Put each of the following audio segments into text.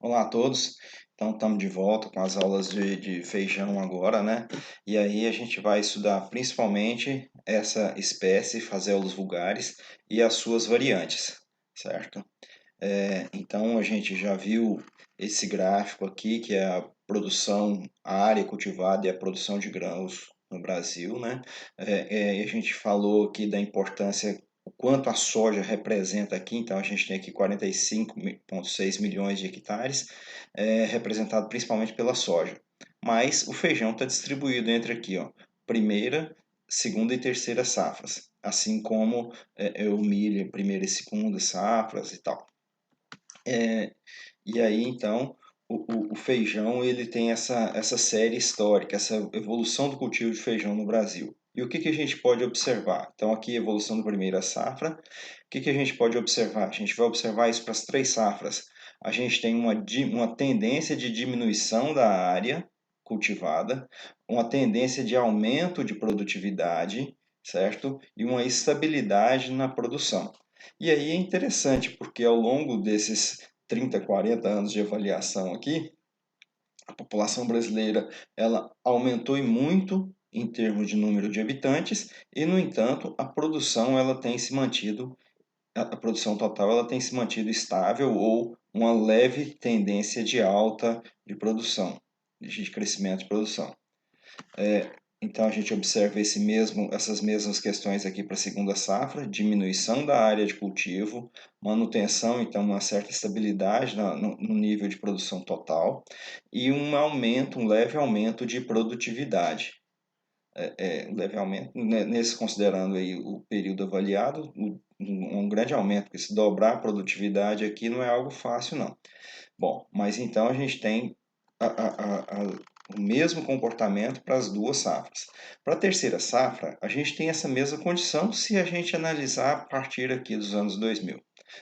Olá a todos. Então, estamos de volta com as aulas de feijão agora, né? E aí a gente vai estudar principalmente essa espécie, Phaseolus vulgaris, e as suas variantes, certo? Então, a gente já viu esse gráfico aqui, que é a produção, a área cultivada e a produção de grãos no Brasil, né? E a gente falou aqui da importância, o quanto a soja representa aqui. Então, a gente tem aqui 45,6 milhões de hectares, representado principalmente pela soja. Mas o feijão está distribuído entre aqui, ó, primeira, segunda e terceira safras, assim como o milho, primeira e segunda safras e tal. E aí, então, o feijão ele tem essa série histórica, essa evolução do cultivo de feijão no Brasil. E o que a gente pode observar? Então, aqui, evolução da primeira safra. O que a gente pode observar? A gente vai observar isso para as três safras. A gente tem uma tendência de diminuição da área cultivada, uma tendência de aumento de produtividade, certo? E uma estabilidade na produção. E aí é interessante, porque ao longo desses 30, 40 anos de avaliação aqui, a população brasileira ela aumentou e muito em termos de número de habitantes e, no entanto, a produção ela tem se mantido, a produção total ela tem se mantido estável ou uma leve tendência de alta de produção, de crescimento de produção. Então a gente observa essas mesmas questões aqui para a segunda safra, diminuição da área de cultivo, manutenção, então uma certa estabilidade no nível de produção total e um leve aumento de produtividade. Um leve aumento, nesse considerando aí o período avaliado, um grande aumento, porque se dobrar a produtividade aqui não é algo fácil não. Bom, mas então a gente tem o mesmo comportamento para as duas safras. Para a terceira safra, a gente tem essa mesma condição se a gente analisar a partir aqui dos anos 2000.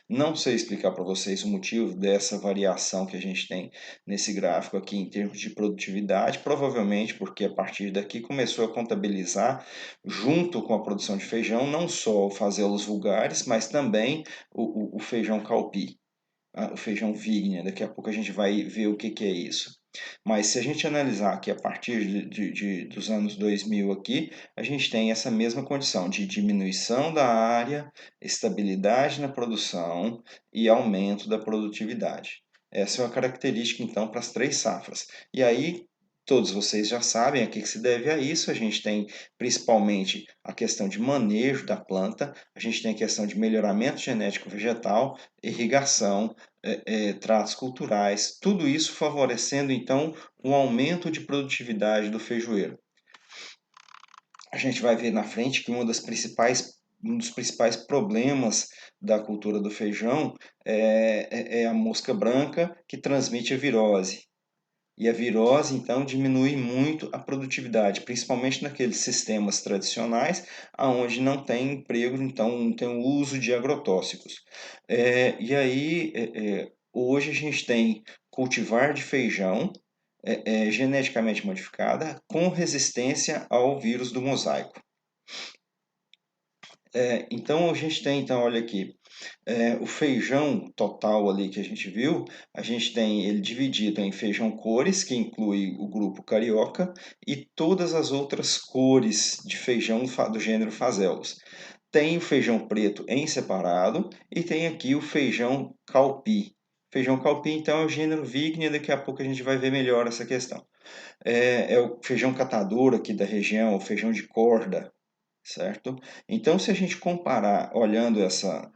Não sei explicar para vocês o motivo dessa variação que a gente tem nesse gráfico aqui em termos de produtividade, provavelmente porque a partir daqui começou a contabilizar, junto com a produção de feijão, não só o Phaseolus vulgaris, mas também o feijão calpi, o feijão Vigna. Daqui a pouco a gente vai ver o que é isso. Mas se a gente analisar aqui a partir dos anos 2000 aqui, a gente tem essa mesma condição de diminuição da área, estabilidade na produção e aumento da produtividade. Essa é uma característica, então, para as três safras. E aí, todos vocês já sabem a que se deve a isso. A gente tem principalmente a questão de manejo da planta, a gente tem a questão de melhoramento genético vegetal, irrigação, tratos culturais, tudo isso favorecendo então um aumento de produtividade do feijoeiro. A gente vai ver na frente que um dos principais problemas da cultura do feijão é a mosca branca que transmite a virose. E a virose, então, diminui muito a produtividade, principalmente naqueles sistemas tradicionais, onde não tem emprego, então não tem o uso de agrotóxicos. E aí, hoje a gente tem cultivar de feijão geneticamente modificada com resistência ao vírus do mosaico. Então a gente tem, então, olha aqui, o feijão total ali que a gente viu, a gente tem ele dividido em feijão cores, que inclui o grupo carioca, e todas as outras cores de feijão do gênero Phaseolus. Tem o feijão preto em separado e tem aqui o feijão calpi. Feijão calpi, então, é o gênero Vigna, daqui a pouco a gente vai ver melhor essa questão. É o feijão catador aqui da região, o feijão de corda, certo? Então, se a gente comparar, olhando essa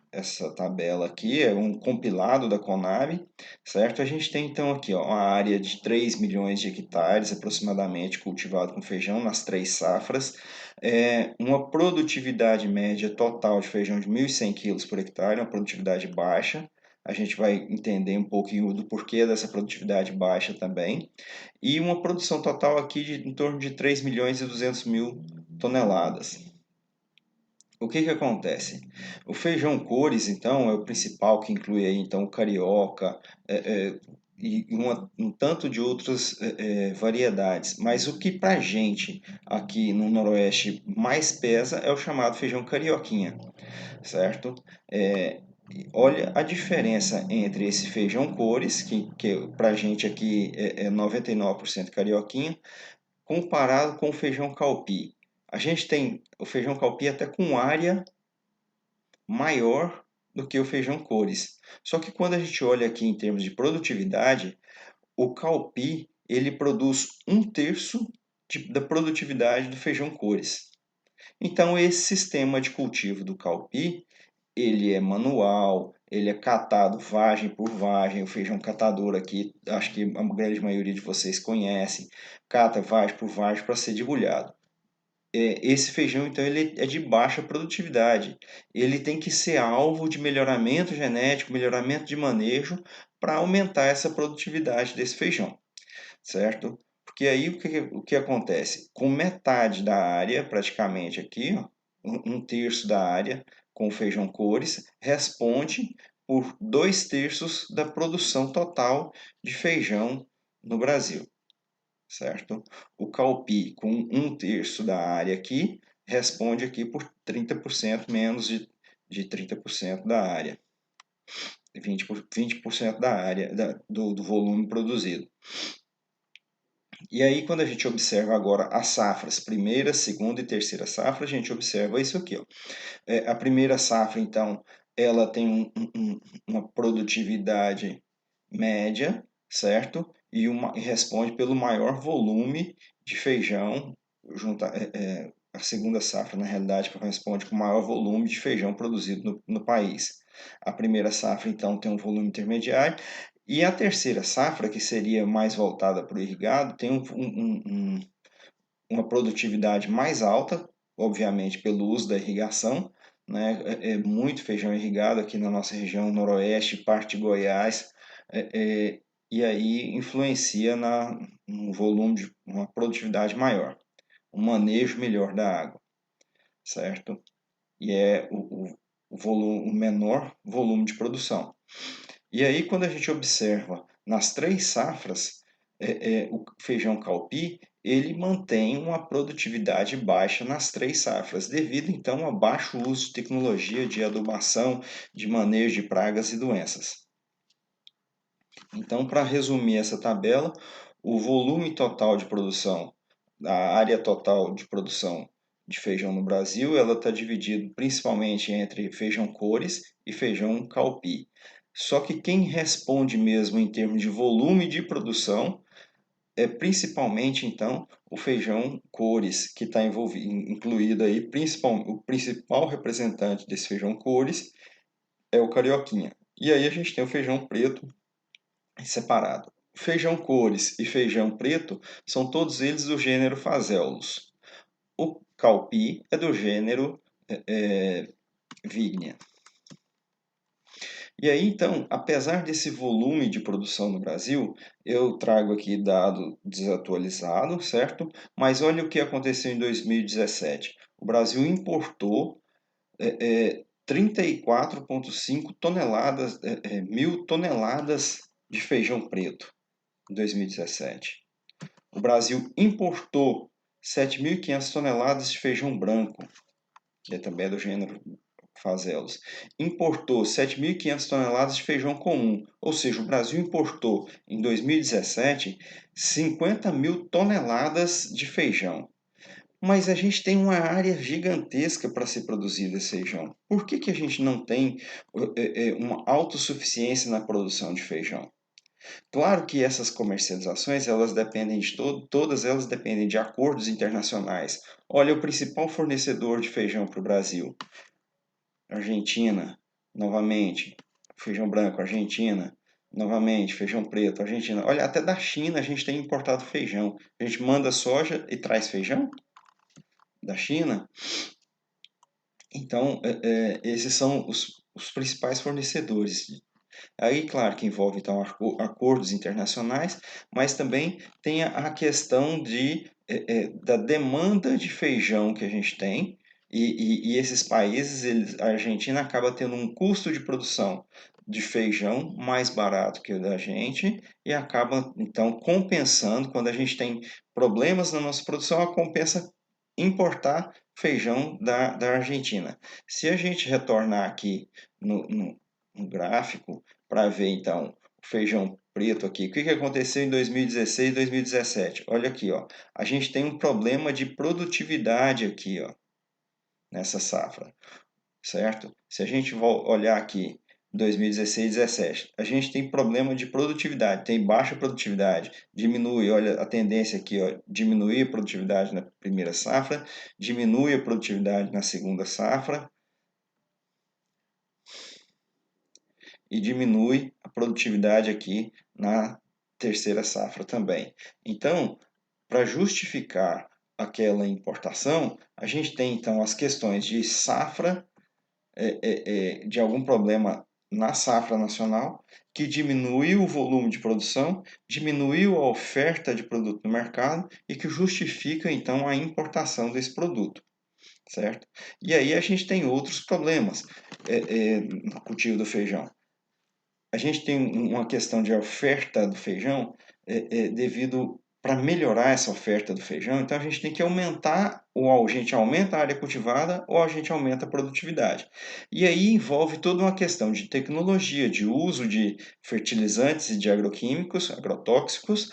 tabela aqui, é um compilado da Conab, certo? A gente tem então aqui ó, uma área de 3 milhões de hectares aproximadamente cultivado com feijão nas três safras, uma produtividade média total de feijão de 1.100 quilos por hectare, uma produtividade baixa. A gente vai entender um pouquinho do porquê dessa produtividade baixa também. E uma produção total aqui em torno de 3 milhões e 200 mil toneladas. O que acontece? O feijão cores, então, é o principal, que inclui aí, então, o carioca e um tanto de outras variedades. Mas o que para a gente aqui no Noroeste mais pesa é o chamado feijão carioquinha, certo? Olha a diferença entre esse feijão cores, que para a gente aqui é 99% carioquinha, comparado com o feijão calpi. A gente tem o feijão calpi até com área maior do que o feijão cores. Só que quando a gente olha aqui em termos de produtividade, o calpi ele produz um terço da produtividade do feijão cores. Então esse sistema de cultivo do calpi ele é manual, ele é catado vagem por vagem, o feijão catador aqui, acho que a grande maioria de vocês conhecem, cata vagem por vagem para ser debulhado. Esse feijão, então, ele é de baixa produtividade. Ele tem que ser alvo de melhoramento genético, melhoramento de manejo, para aumentar essa produtividade desse feijão, certo? Porque aí o que acontece? Com metade da área, praticamente aqui, ó, um terço da área com feijão cores, responde por 2/3 da produção total de feijão no Brasil, certo? O calpi, com um terço da área aqui, responde aqui por 30% menos de 30% da área, 20% da área do volume produzido. E aí, quando a gente observa agora as safras, primeira, segunda e terceira safra, a gente observa isso aqui. Ó. A primeira safra, então, ela tem uma produtividade média, certo? E responde pelo maior volume de feijão, a segunda safra, na realidade, corresponde com o maior volume de feijão produzido no país. A primeira safra, então, tem um volume intermediário, e a terceira safra, que seria mais voltada para o irrigado, tem uma produtividade mais alta, obviamente pelo uso da irrigação, né? Muito feijão irrigado aqui na nossa região noroeste, parte de Goiás, é, é, e aí influencia no volume de uma produtividade maior, um manejo melhor da água, certo? E é o menor volume de produção. E aí, quando a gente observa nas três safras, o feijão calpi, ele mantém uma produtividade baixa nas três safras, devido então ao baixo uso de tecnologia de adubação, de manejo de pragas e doenças. Então, para resumir essa tabela, o volume total de produção, a área total de produção de feijão no Brasil, ela está dividida principalmente entre feijão cores e feijão calpi. Só que quem responde mesmo em termos de volume de produção é principalmente então o feijão cores, que está incluído aí, o principal representante desse feijão cores é o carioquinha. E aí a gente tem o feijão preto separado. Feijão cores e feijão preto são todos eles do gênero Phaseolus. O calpi é do gênero Vignia. E aí, então, apesar desse volume de produção no Brasil, eu trago aqui dado desatualizado, certo? Mas olha o que aconteceu em 2017. O Brasil importou 34,5 toneladas, mil toneladas de feijão preto em 2017. O Brasil importou 7.500 toneladas de feijão branco, que também é do gênero Phaseolus. Importou 7.500 toneladas de feijão comum, ou seja, o Brasil importou em 2017 50 mil toneladas de feijão. Mas a gente tem uma área gigantesca para ser produzido esse feijão. Por que a gente não tem uma autossuficiência na produção de feijão? Claro que essas comercializações, elas dependem todas elas dependem de acordos internacionais. Olha, o principal fornecedor de feijão para o Brasil, Argentina, novamente, feijão branco, Argentina, novamente, feijão preto, Argentina. Olha, até da China a gente tem importado feijão. A gente manda soja e traz feijão da China. Então, esses são os principais fornecedores. Aí, claro, que envolve então acordos internacionais, mas também tem a questão da demanda de feijão que a gente tem, e esses países, a Argentina acaba tendo um custo de produção de feijão mais barato que o da gente, e acaba então compensando, quando a gente tem problemas na nossa produção, a compensa importar feijão da Argentina. Se a gente retornar aqui no um gráfico para ver então o feijão preto aqui. O que aconteceu em 2016 e 2017? Olha aqui, ó. A gente tem um problema de produtividade aqui, ó, nessa safra, certo? Se a gente olhar aqui 2016 e 2017, a gente tem problema de produtividade, tem baixa produtividade, diminui, olha a tendência aqui, ó, diminuir a produtividade na primeira safra, diminui a produtividade na segunda safra, e diminui a produtividade aqui na terceira safra também. Então, para justificar aquela importação, a gente tem então as questões de safra, de algum problema na safra nacional, que diminuiu o volume de produção, diminuiu a oferta de produto no mercado e que justifica então a importação desse produto, certo? E aí a gente tem outros problemas no cultivo do feijão. A gente tem uma questão de oferta do feijão devido para melhorar essa oferta do feijão, então a gente tem que aumentar, ou a gente aumenta a área cultivada ou a gente aumenta a produtividade. E aí envolve toda uma questão de tecnologia, de uso de fertilizantes e de agroquímicos, agrotóxicos,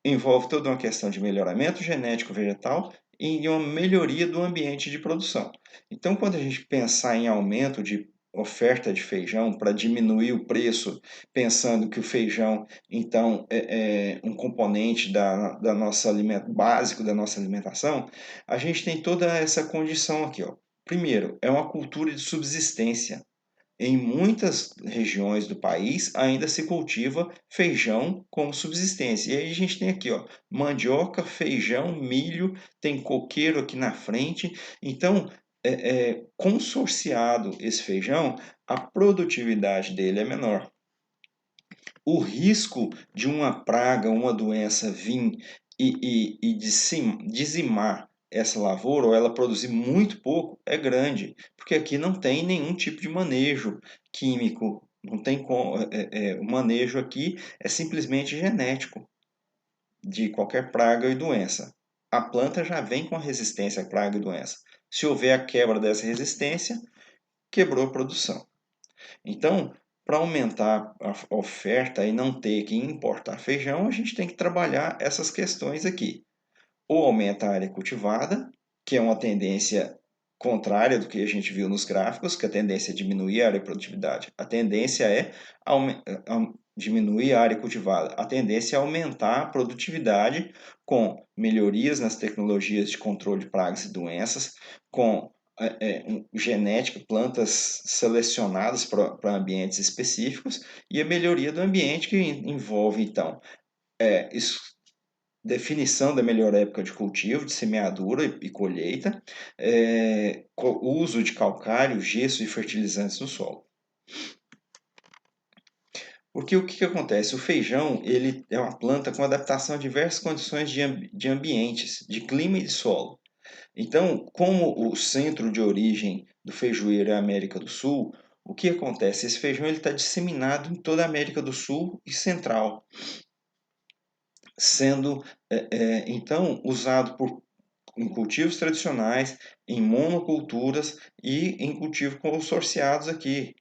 envolve toda uma questão de melhoramento genético vegetal e uma melhoria do ambiente de produção. Então, quando a gente pensar em aumento de oferta de feijão para diminuir o preço, pensando que o feijão, então, é um componente da nossa alimento básico da nossa alimentação, a gente tem toda essa condição aqui, ó. Primeiro, é uma cultura de subsistência. Em muitas regiões do país ainda se cultiva feijão como subsistência. E aí a gente tem aqui, ó, mandioca, feijão, milho, tem coqueiro aqui na frente. Então, consorciado esse feijão, a produtividade dele é menor. O risco de uma praga, uma doença vir e dizimar essa lavoura, ou ela produzir muito pouco, é grande, porque aqui não tem nenhum tipo de manejo químico, não tem o manejo aqui é simplesmente genético de qualquer praga e doença. A planta já vem com a resistência à praga e doença. Se houver a quebra dessa resistência, quebrou a produção. Então, para aumentar a oferta e não ter que importar feijão, a gente tem que trabalhar essas questões aqui. Ou aumenta a área cultivada, que é uma tendência contrária do que a gente viu nos gráficos, que a tendência é diminuir a área de produtividade. A tendência é diminuir a área cultivada. A tendência é aumentar a produtividade com melhorias nas tecnologias de controle de pragas e doenças, com genética, plantas selecionadas para ambientes específicos e a melhoria do ambiente que envolve, então, definição da melhor época de cultivo, de semeadura e colheita, uso de calcário, gesso e fertilizantes no solo. Porque o que acontece? O feijão ele é uma planta com adaptação a diversas condições de ambientes, de clima e de solo. Então, como o centro de origem do feijoeiro é a América do Sul, o que acontece? Esse feijão está disseminado em toda a América do Sul e Central, sendo então usado em cultivos tradicionais, em monoculturas e em cultivos consorciados aqui.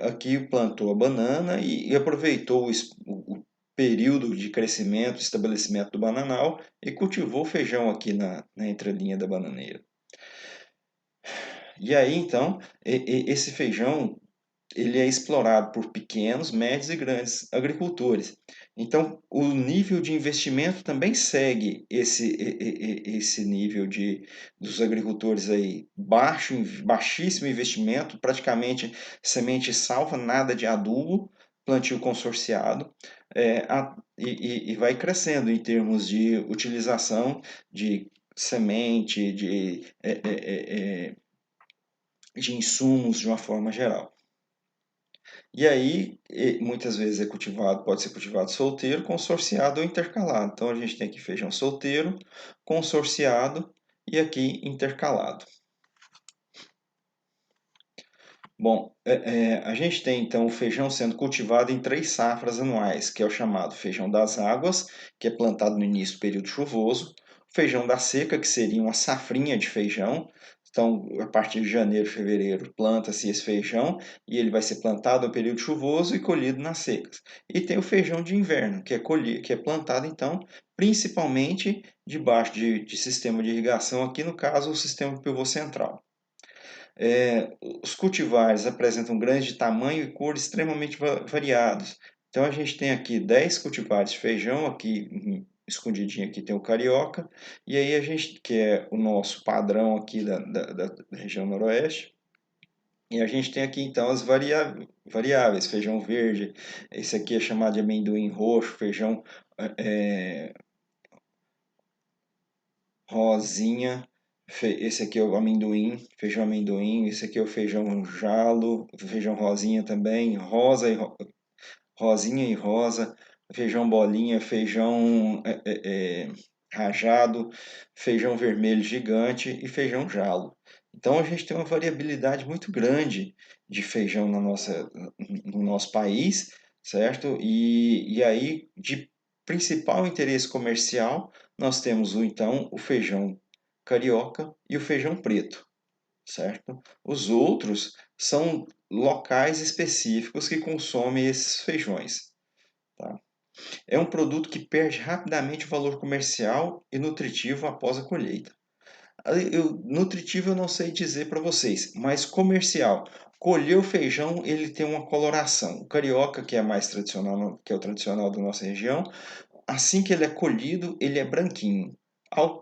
Aqui plantou a banana e aproveitou o período de crescimento, estabelecimento do bananal e cultivou feijão aqui na entrelinha da bananeira. E aí, então, esse feijão ele é explorado por pequenos, médios e grandes agricultores. Então, o nível de investimento também segue esse nível dos agricultores aí, baixíssimo investimento, praticamente semente salva, nada de adubo, plantio consorciado, e vai crescendo em termos de utilização de semente, de insumos de uma forma geral. E aí, muitas vezes pode ser cultivado solteiro, consorciado ou intercalado. Então, a gente tem aqui feijão solteiro, consorciado e aqui intercalado. Bom, a gente tem então o feijão sendo cultivado em 3 safras anuais, que é o chamado feijão das águas, que é plantado no início do período chuvoso, o feijão da seca, que seria uma safrinha de feijão, Então, a partir de janeiro, fevereiro, planta-se esse feijão e ele vai ser plantado no período chuvoso e colhido nas secas. E tem o feijão de inverno, que é plantado, então, principalmente debaixo de sistema de irrigação, aqui no caso, o sistema pivô central. Os cultivares apresentam grãos de tamanho e cor extremamente variados. Então, a gente tem aqui 10 cultivares de feijão, aqui escondidinho aqui tem o carioca, e aí a gente, que é o nosso padrão aqui da região noroeste, e a gente tem aqui então as variáveis, feijão verde, esse aqui é chamado de amendoim roxo, feijão é, rosinha, esse aqui é o amendoim, feijão amendoim, esse aqui é o feijão jalo, feijão rosinha também, rosinha e rosa, feijão bolinha, feijão rajado, feijão vermelho gigante e feijão jalo. Então a gente tem uma variabilidade muito grande de feijão no nosso país, certo? E aí, de principal interesse comercial, nós temos então o feijão carioca e o feijão preto, certo? Os outros são locais específicos que consomem esses feijões. Tá? É um produto que perde rapidamente o valor comercial e nutritivo após a colheita. Nutritivo eu não sei dizer para vocês, mas comercial. Colher o feijão, ele tem uma coloração. O carioca, que é mais tradicional, que é o tradicional da nossa região, assim que ele é colhido, ele é branquinho.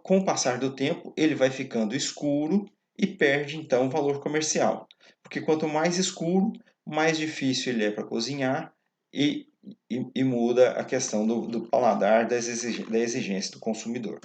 Com o passar do tempo, ele vai ficando escuro e perde então o valor comercial. Porque quanto mais escuro, mais difícil ele é para cozinhar e, e muda a questão do paladar, da exigência do consumidor.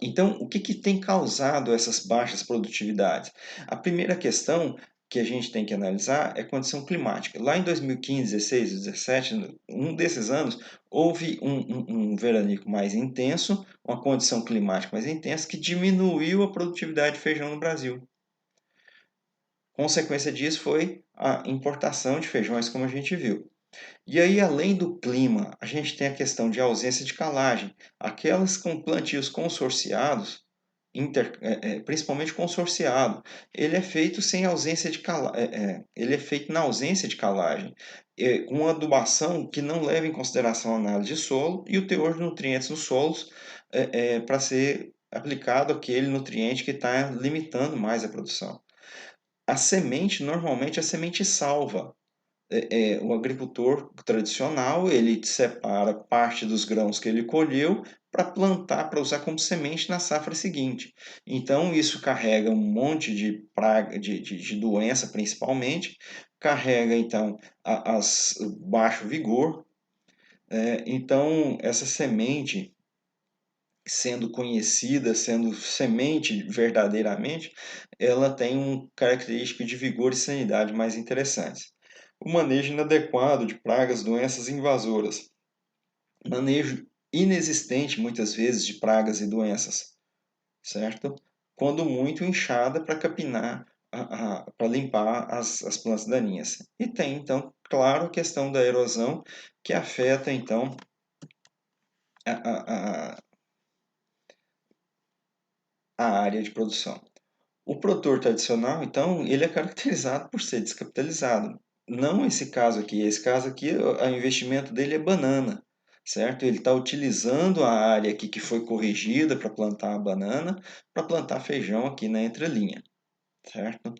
Então, o que, que tem causado essas baixas produtividades? A primeira questão que a gente tem que analisar é a condição climática. Lá em 2015, 16, 17, um desses anos, houve um veranico mais intenso, uma condição climática mais intensa, que diminuiu a produtividade de feijão no Brasil. Consequência disso foi a importação de feijões, como a gente viu. E aí, além do clima, a gente tem a questão de ausência de calagem. Aquelas com plantios consorciados, principalmente consorciado, ele é feito sem ausência de ele é feito na ausência de calagem, com uma adubação que não leva em consideração a análise de solo e o teor de nutrientes nos solos para ser aplicado aquele nutriente que está limitando mais a produção. A semente, normalmente, a semente salva. O agricultor tradicional, ele separa parte dos grãos que ele colheu para plantar, para usar como semente na safra seguinte. Então, isso carrega um monte de praga, de doença principalmente, carrega então baixo vigor. Então, essa semente sendo conhecida, sendo semente verdadeiramente, ela tem uma característica de vigor e sanidade mais interessantes. O manejo inadequado de pragas, doenças invasoras. Manejo inexistente, muitas vezes, de pragas e doenças, certo? Quando muito, enxada para capinar, para limpar as plantas daninhas. E tem, então, claro, a questão da erosão, que afeta, então, a, a, a área de produção. O produtor tradicional, então, ele é caracterizado por ser descapitalizado. Não esse caso aqui. Esse caso aqui, o investimento dele é banana, certo? Ele está utilizando a área aqui que foi corrigida para plantar a banana, para plantar feijão aqui na entrelinha, certo?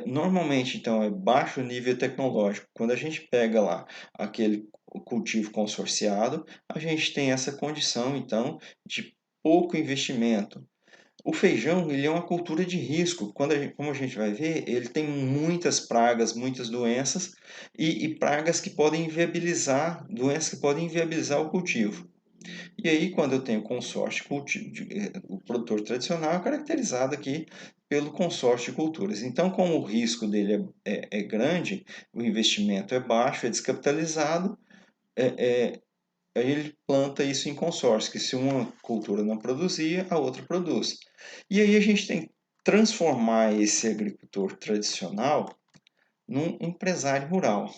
Normalmente, então, é baixo nível tecnológico. Quando a gente pega lá aquele cultivo consorciado, a gente tem essa condição, então, de pouco investimento. O feijão, ele é uma cultura de risco. Como a gente vai ver, ele tem muitas pragas, muitas doenças e pragas que podem inviabilizar, doenças que podem inviabilizar o cultivo. E aí, quando eu tenho consórcio, o produtor tradicional é caracterizado aqui pelo consórcio de culturas. Então, como o risco dele é grande, o investimento é baixo, é descapitalizado, aí ele planta isso em consórcio, que se uma cultura não produzia, a outra produz. E aí a gente tem que transformar esse agricultor tradicional num empresário rural.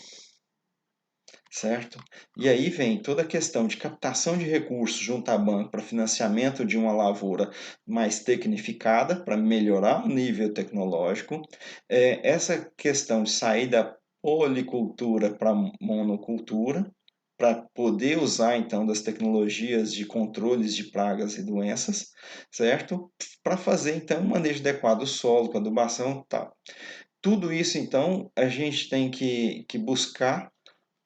certo? E aí vem toda a questão de captação de recursos junto à banco para financiamento de uma lavoura mais tecnificada, para melhorar o nível tecnológico. Essa questão de sair da policultura para monocultura, para poder usar então das tecnologias de controles de pragas e doenças, certo? Para fazer então um manejo adequado do solo, com adubação e tal. Tudo isso então a gente tem que buscar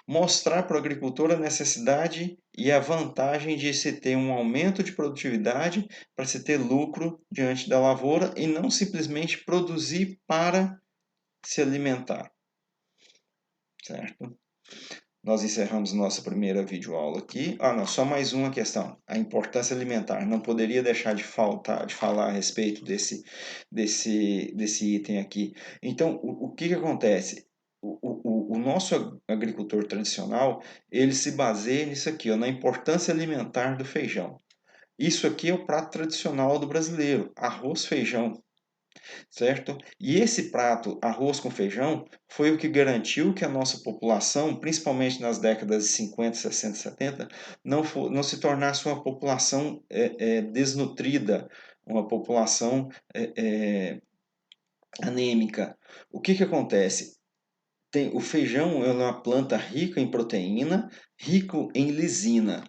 mostrar para o agricultor a necessidade e a vantagem de se ter um aumento de produtividade para se ter lucro diante da lavoura e não simplesmente produzir para se alimentar, certo? Nós encerramos nossa primeira videoaula aqui. Ah, não, só mais uma questão. A importância alimentar. Não poderia deixar de falar a respeito desse item aqui. Então, o que acontece? O nosso agricultor tradicional, ele se baseia nisso aqui, ó, na importância alimentar do feijão. Isso aqui é o prato tradicional do brasileiro, arroz, feijão, certo? E esse prato, arroz com feijão, foi o que garantiu que a nossa população, principalmente nas décadas de 50, 60, 70, não se tornasse uma população desnutrida, uma população anêmica. O que acontece? O feijão é uma planta rica em proteína, rico em lisina,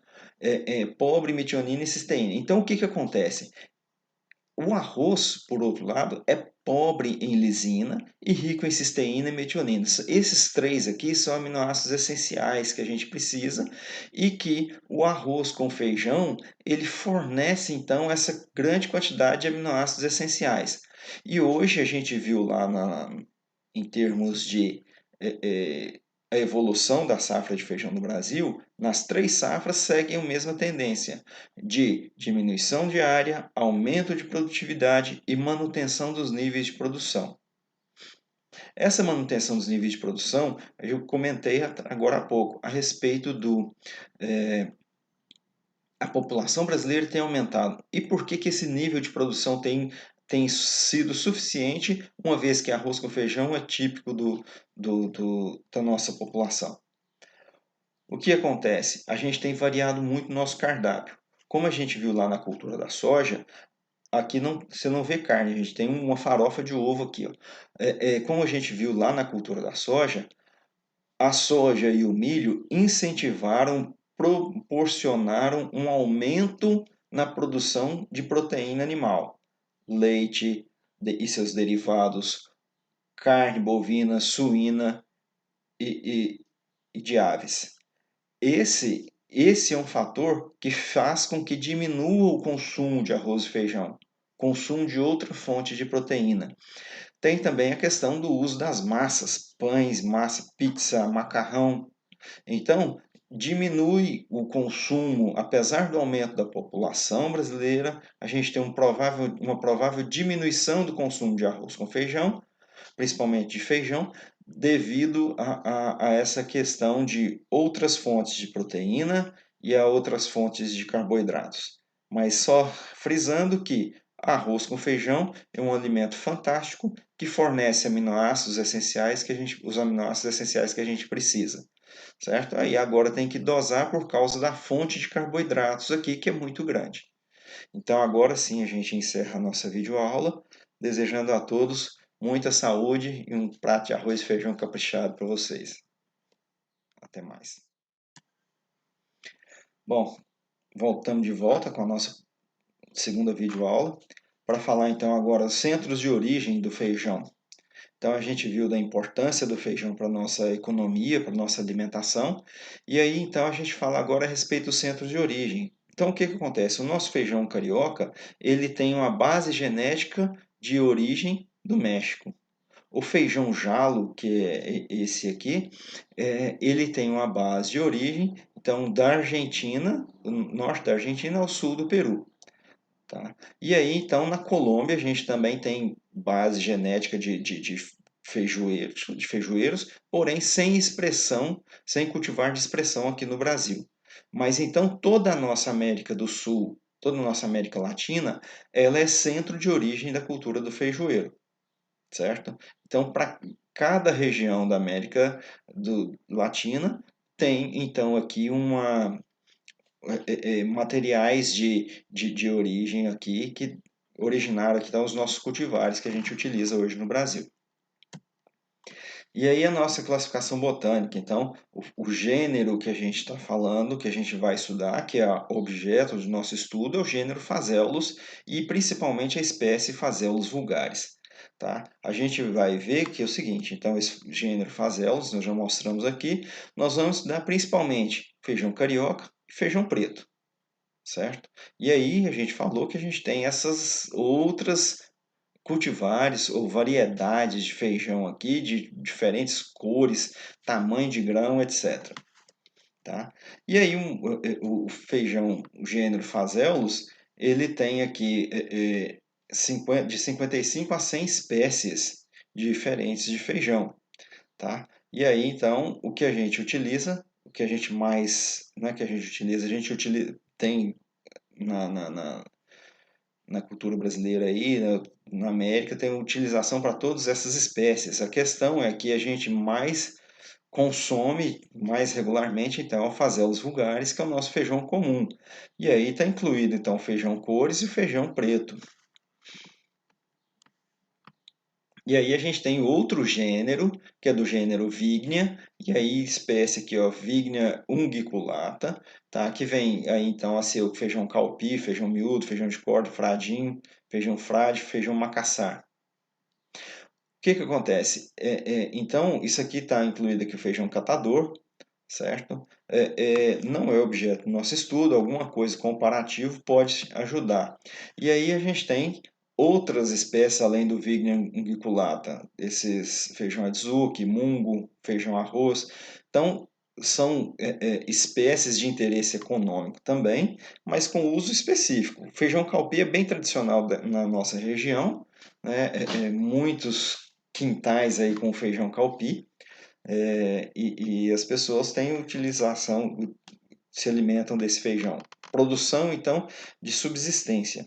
pobre em metionina e cisteína. Então, o que acontece? O arroz, por outro lado, é pobre em lisina e rico em cisteína e metionina. Esses três aqui são aminoácidos essenciais que a gente precisa e que o arroz com feijão, ele fornece então essa grande quantidade de aminoácidos essenciais. E hoje a gente viu lá em termos de eh, eh, a evolução da safra de feijão no Brasil, nas três safras seguem a mesma tendência de diminuição de área, aumento de produtividade e manutenção dos níveis de produção. Essa manutenção dos níveis de produção, eu comentei agora há pouco, a respeito a população brasileira tem aumentado. E por que esse nível de produção tem sido suficiente, uma vez que arroz com feijão é típico da nossa população? O que acontece? A gente tem variado muito o nosso cardápio. Como a gente viu lá na cultura da soja, aqui não, você não vê carne, a gente tem uma farofa de ovo aqui. Ó. Como a gente viu lá na cultura da soja, a soja e o milho incentivaram, proporcionaram um aumento na produção de proteína animal, leite e seus derivados, carne bovina, suína e de aves. Esse é um fator que faz com que diminua o consumo de arroz e feijão, consumo de outra fonte de proteína. Tem também a questão do uso das massas, pães, massa, pizza, macarrão. Então, diminui o consumo, apesar do aumento da população brasileira, a gente tem uma provável diminuição do consumo de arroz com feijão, principalmente de feijão, devido a essa questão de outras fontes de proteína e a outras fontes de carboidratos. Mas só frisando que arroz com feijão é um alimento fantástico que fornece aminoácidos essenciais os aminoácidos essenciais que a gente precisa, certo? Aí agora tem que dosar por causa da fonte de carboidratos aqui, que é muito grande. Então agora sim a gente encerra a nossa videoaula, desejando a todos muita saúde e um prato de arroz e feijão caprichado para vocês. Até mais. Bom, voltamos de volta com a nossa segunda videoaula para falar então agora centros de origem do feijão. Então a gente viu da importância do feijão para a nossa economia, para a nossa alimentação, e aí então a gente fala agora a respeito dos centros de origem. Então o que acontece? O nosso feijão carioca, ele tem uma base genética de origem do México. O feijão jalo, que é esse aqui, ele tem uma base de origem, então, da Argentina, do norte da Argentina ao sul do Peru. Tá? E aí, então, na Colômbia, a gente também tem base genética de feijoeiros, porém sem expressão, sem cultivar de expressão aqui no Brasil. Mas então toda a nossa América do Sul, toda a nossa América Latina, ela é centro de origem da cultura do feijoeiro, certo? Então, para cada região da América Latina, tem então aqui materiais de origem aqui que originaram aqui então, os nossos cultivares que a gente utiliza hoje no Brasil. E aí a nossa classificação botânica, então, o gênero que a gente está falando, que a gente vai estudar, que é o objeto do nosso estudo, é o gênero Phaseolus e principalmente a espécie Phaseolus vulgaris. Tá? A gente vai ver que é o seguinte, então esse gênero Phaseolus, nós já mostramos aqui, nós vamos estudar principalmente feijão carioca e feijão preto, certo? E aí a gente falou que a gente tem essas outras cultivares ou variedades de feijão aqui, de diferentes cores, tamanho de grão, etc. Tá? E aí o feijão, o gênero Phaseolus, ele tem aqui de 55 a 100 espécies diferentes de feijão. Tá? E aí, então, o que a gente utiliza, o que a gente mais, não é que a gente utiliza, tem na cultura brasileira aí, na América, tem utilização para todas essas espécies. A questão é que a gente mais consome mais regularmente, então, o Phaseolus vulgaris, que é o nosso feijão comum. E aí está incluído, então, o feijão cores e o feijão preto. E aí a gente tem outro gênero, que é do gênero Vignia, e aí espécie aqui, ó, Vignia unguiculata, tá? Que vem aí então a ser o feijão calpi, feijão miúdo, feijão de corda, fradinho, feijão frade, feijão macassar. O que que acontece? Então, isso aqui está incluído aqui o feijão catador, certo? Não é objeto do nosso estudo, alguma coisa comparativo pode ajudar. E aí a gente tem outras espécies além do Vigna unguiculata, esses feijão adzuki, mungo, feijão arroz. Então, são espécies de interesse econômico também, mas com uso específico. O feijão calpi é bem tradicional na nossa região, né? Muitos quintais aí com feijão calpi, e as pessoas têm utilização, se alimentam desse feijão. Produção, então, de subsistência.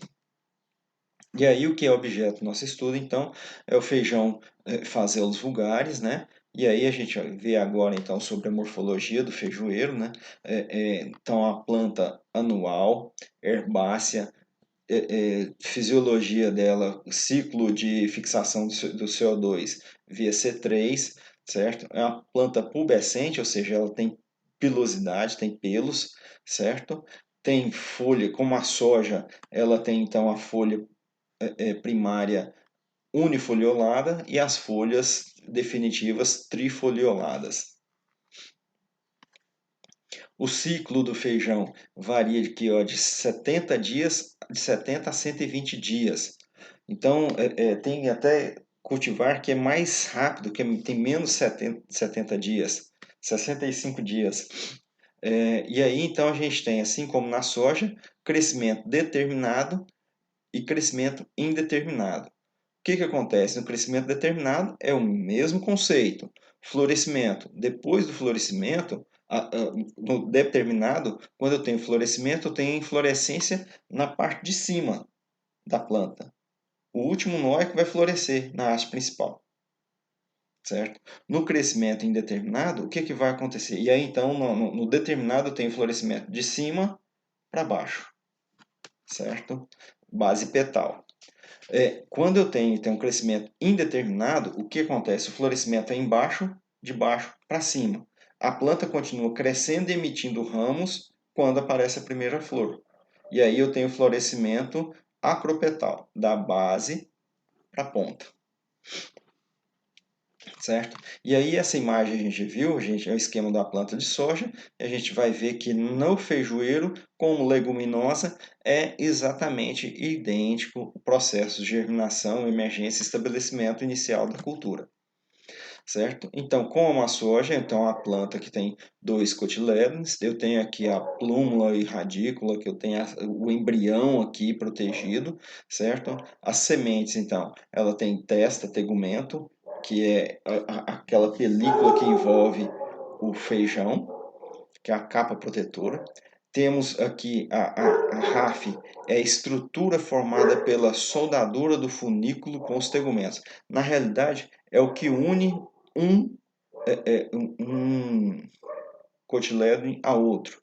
E aí o que é objeto do nosso estudo, então, é o feijão Phaseolus vulgaris, né? E aí a gente vai ver agora, então, sobre a morfologia do feijoeiro, né? Então, a planta anual, herbácea, fisiologia dela, ciclo de fixação do CO2 via C3, certo? É uma planta pubescente, ou seja, ela tem pilosidade, tem pelos, certo? Tem folha, como a soja, ela tem então a folha primária unifoliolada e as folhas definitivas trifolioladas. O ciclo do feijão varia de 70 dias, de 70 a 120 dias. Então, tem até cultivar que é mais rápido, que tem menos 70 dias, 65 dias. E aí, então, a gente tem, assim como na soja, crescimento determinado e crescimento indeterminado. O que que acontece? No crescimento determinado é o mesmo conceito. Florescimento. Depois do florescimento, no determinado, quando eu tenho florescimento, eu tenho inflorescência na parte de cima da planta. O último nó é que vai florescer na haste principal, certo? No crescimento indeterminado, o que que vai acontecer? E aí, então, no determinado, eu tenho florescimento de cima para baixo, certo? Base petal. Quando eu tenho então, um crescimento indeterminado, o que acontece? O florescimento é embaixo, de baixo para cima. A planta continua crescendo e emitindo ramos quando aparece a primeira flor. E aí eu tenho florescimento acropetal, da base para a ponta. Certo? E aí essa imagem a gente viu, é o esquema da planta de soja, e a gente vai ver que no feijoeiro, como leguminosa, é exatamente idêntico o processo de germinação, emergência e estabelecimento inicial da cultura. Certo? Então, como a soja, então a planta que tem dois cotilédones, eu tenho aqui a plúmula e radícula, que eu tenho o embrião aqui protegido, certo? As sementes, então, ela tem testa, tegumento, que é aquela película que envolve o feijão, que é a capa protetora. Temos aqui a RAF, é a estrutura formada pela soldadura do funículo com os tegumentos. Na realidade, é o que une um, um cotilédone a outro.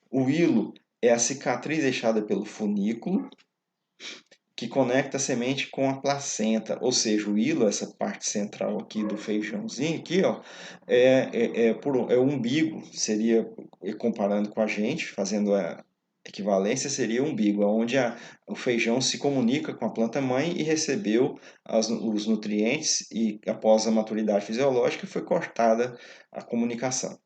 O hilo é a cicatriz deixada pelo funículo, que conecta a semente com a placenta, ou seja, o hilo, essa parte central aqui do feijãozinho, aqui, ó, é o umbigo, seria, comparando com a gente, fazendo a equivalência, seria o umbigo, onde o feijão se comunica com a planta-mãe e recebeu os nutrientes e, após a maturidade fisiológica, foi cortada a comunicação.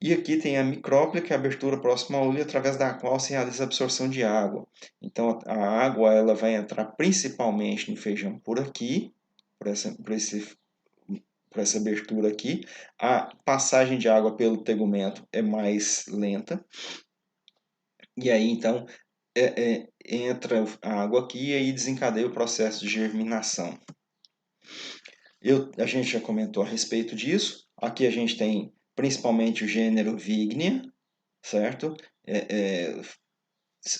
E aqui tem a micróplia, que é a abertura próxima ao olho, através da qual se realiza a absorção de água. Então, a água ela vai entrar principalmente no feijão por aqui, por essa abertura aqui. A passagem de água pelo tegumento é mais lenta. E aí, então, entra a água aqui e aí desencadeia o processo de germinação. A gente já comentou a respeito disso. Aqui a gente tem principalmente o gênero Vignia, certo?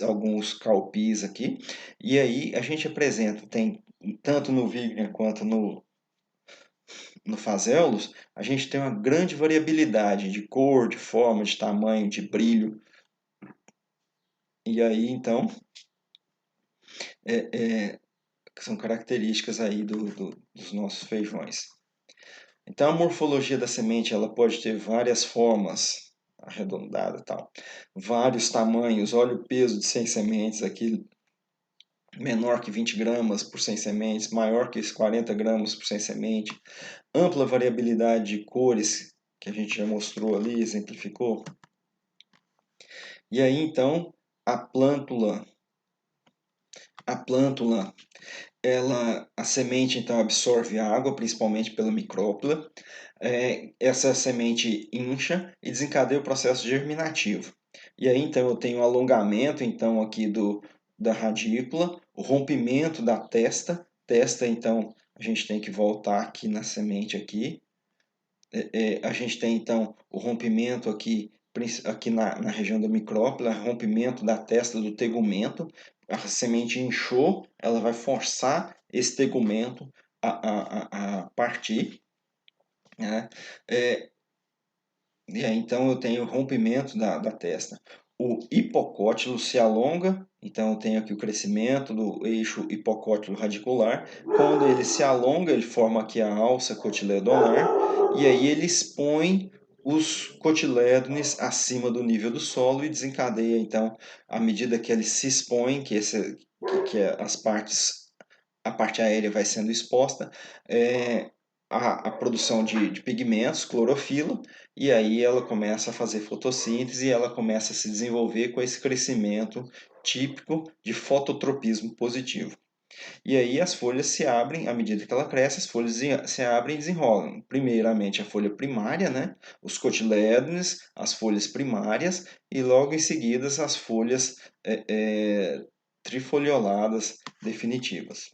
Alguns calpis aqui. E aí a gente apresenta, tem tanto no Vignia quanto no Phaseolus, a gente tem uma grande variabilidade de cor, de forma, de tamanho, de brilho. E aí, então, são características aí dos nossos feijões. Então, a morfologia da semente ela pode ter várias formas, arredondada e tal, vários tamanhos. Olha o peso de 100 sementes aqui, menor que 20 gramas por 100 sementes, maior que 40 gramas por 100 semente. Ampla variabilidade de cores, que a gente já mostrou ali, exemplificou. E aí, então, a plântula, a semente então absorve água, principalmente pela micrópila. Essa semente incha e desencadeia o processo germinativo. E aí então eu tenho o alongamento então aqui da radícula, o rompimento da testa. Testa então a gente tem que voltar aqui na semente aqui. A gente tem então o rompimento aqui na região da micrópila, rompimento da testa do tegumento. A semente inchou, ela vai forçar esse tegumento a partir, né? E aí, então eu tenho o rompimento da testa. O hipocótilo se alonga, então eu tenho aqui o crescimento do eixo hipocótilo radicular. Quando ele se alonga, ele forma aqui a alça cotiledonar, e aí ele expõe os cotilédones acima do nível do solo e desencadeia, então, à medida que ele se expõe, a parte aérea vai sendo exposta, a produção de pigmentos, clorofila, e aí ela começa a fazer fotossíntese e ela começa a se desenvolver com esse crescimento típico de fototropismo positivo. E aí as folhas se abrem, à medida que ela cresce, as folhas se abrem e desenrolam. Primeiramente a folha primária, né? Os cotilédones, as folhas primárias, e logo em seguida as folhas trifolioladas definitivas.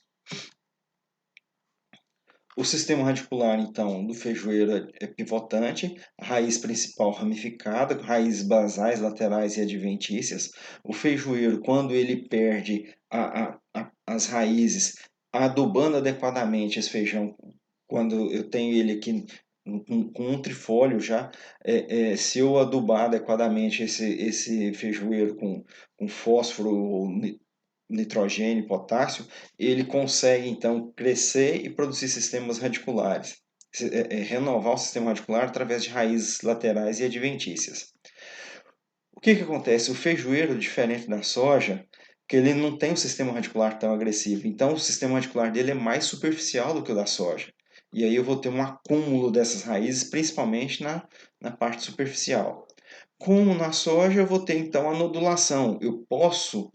O sistema radicular, então, do feijoeiro é pivotante, a raiz principal ramificada, raízes basais, laterais e adventícias. O feijoeiro, quando ele perde as raízes, adubando adequadamente esse feijão, quando eu tenho ele aqui com um trifólio já, se eu adubar adequadamente esse feijoeiro com fósforo, nitrogênio, potássio, ele consegue então crescer e produzir sistemas radiculares, renovar o sistema radicular através de raízes laterais e adventícias. O que acontece? O feijoeiro, diferente da soja, que ele não tem um sistema radicular tão agressivo, então o sistema radicular dele é mais superficial do que o da soja. E aí eu vou ter um acúmulo dessas raízes, principalmente na parte superficial. Como na soja, eu vou ter então a nodulação. Eu posso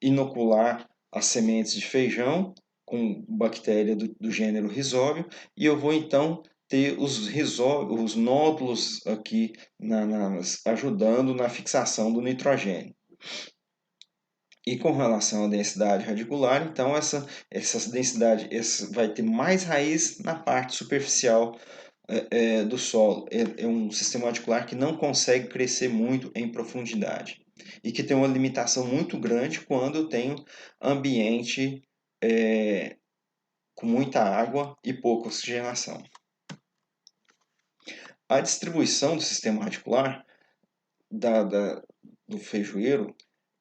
inocular as sementes de feijão com bactéria do gênero Rhizóbio e eu vou então ter os nódulos aqui ajudando na fixação do nitrogênio. E com relação à densidade radicular, então essa densidade vai ter mais raiz na parte superficial do solo. É um sistema radicular que não consegue crescer muito em profundidade e que tem uma limitação muito grande quando eu tenho ambiente com muita água e pouca oxigenação. A distribuição do sistema radicular do feijoeiro,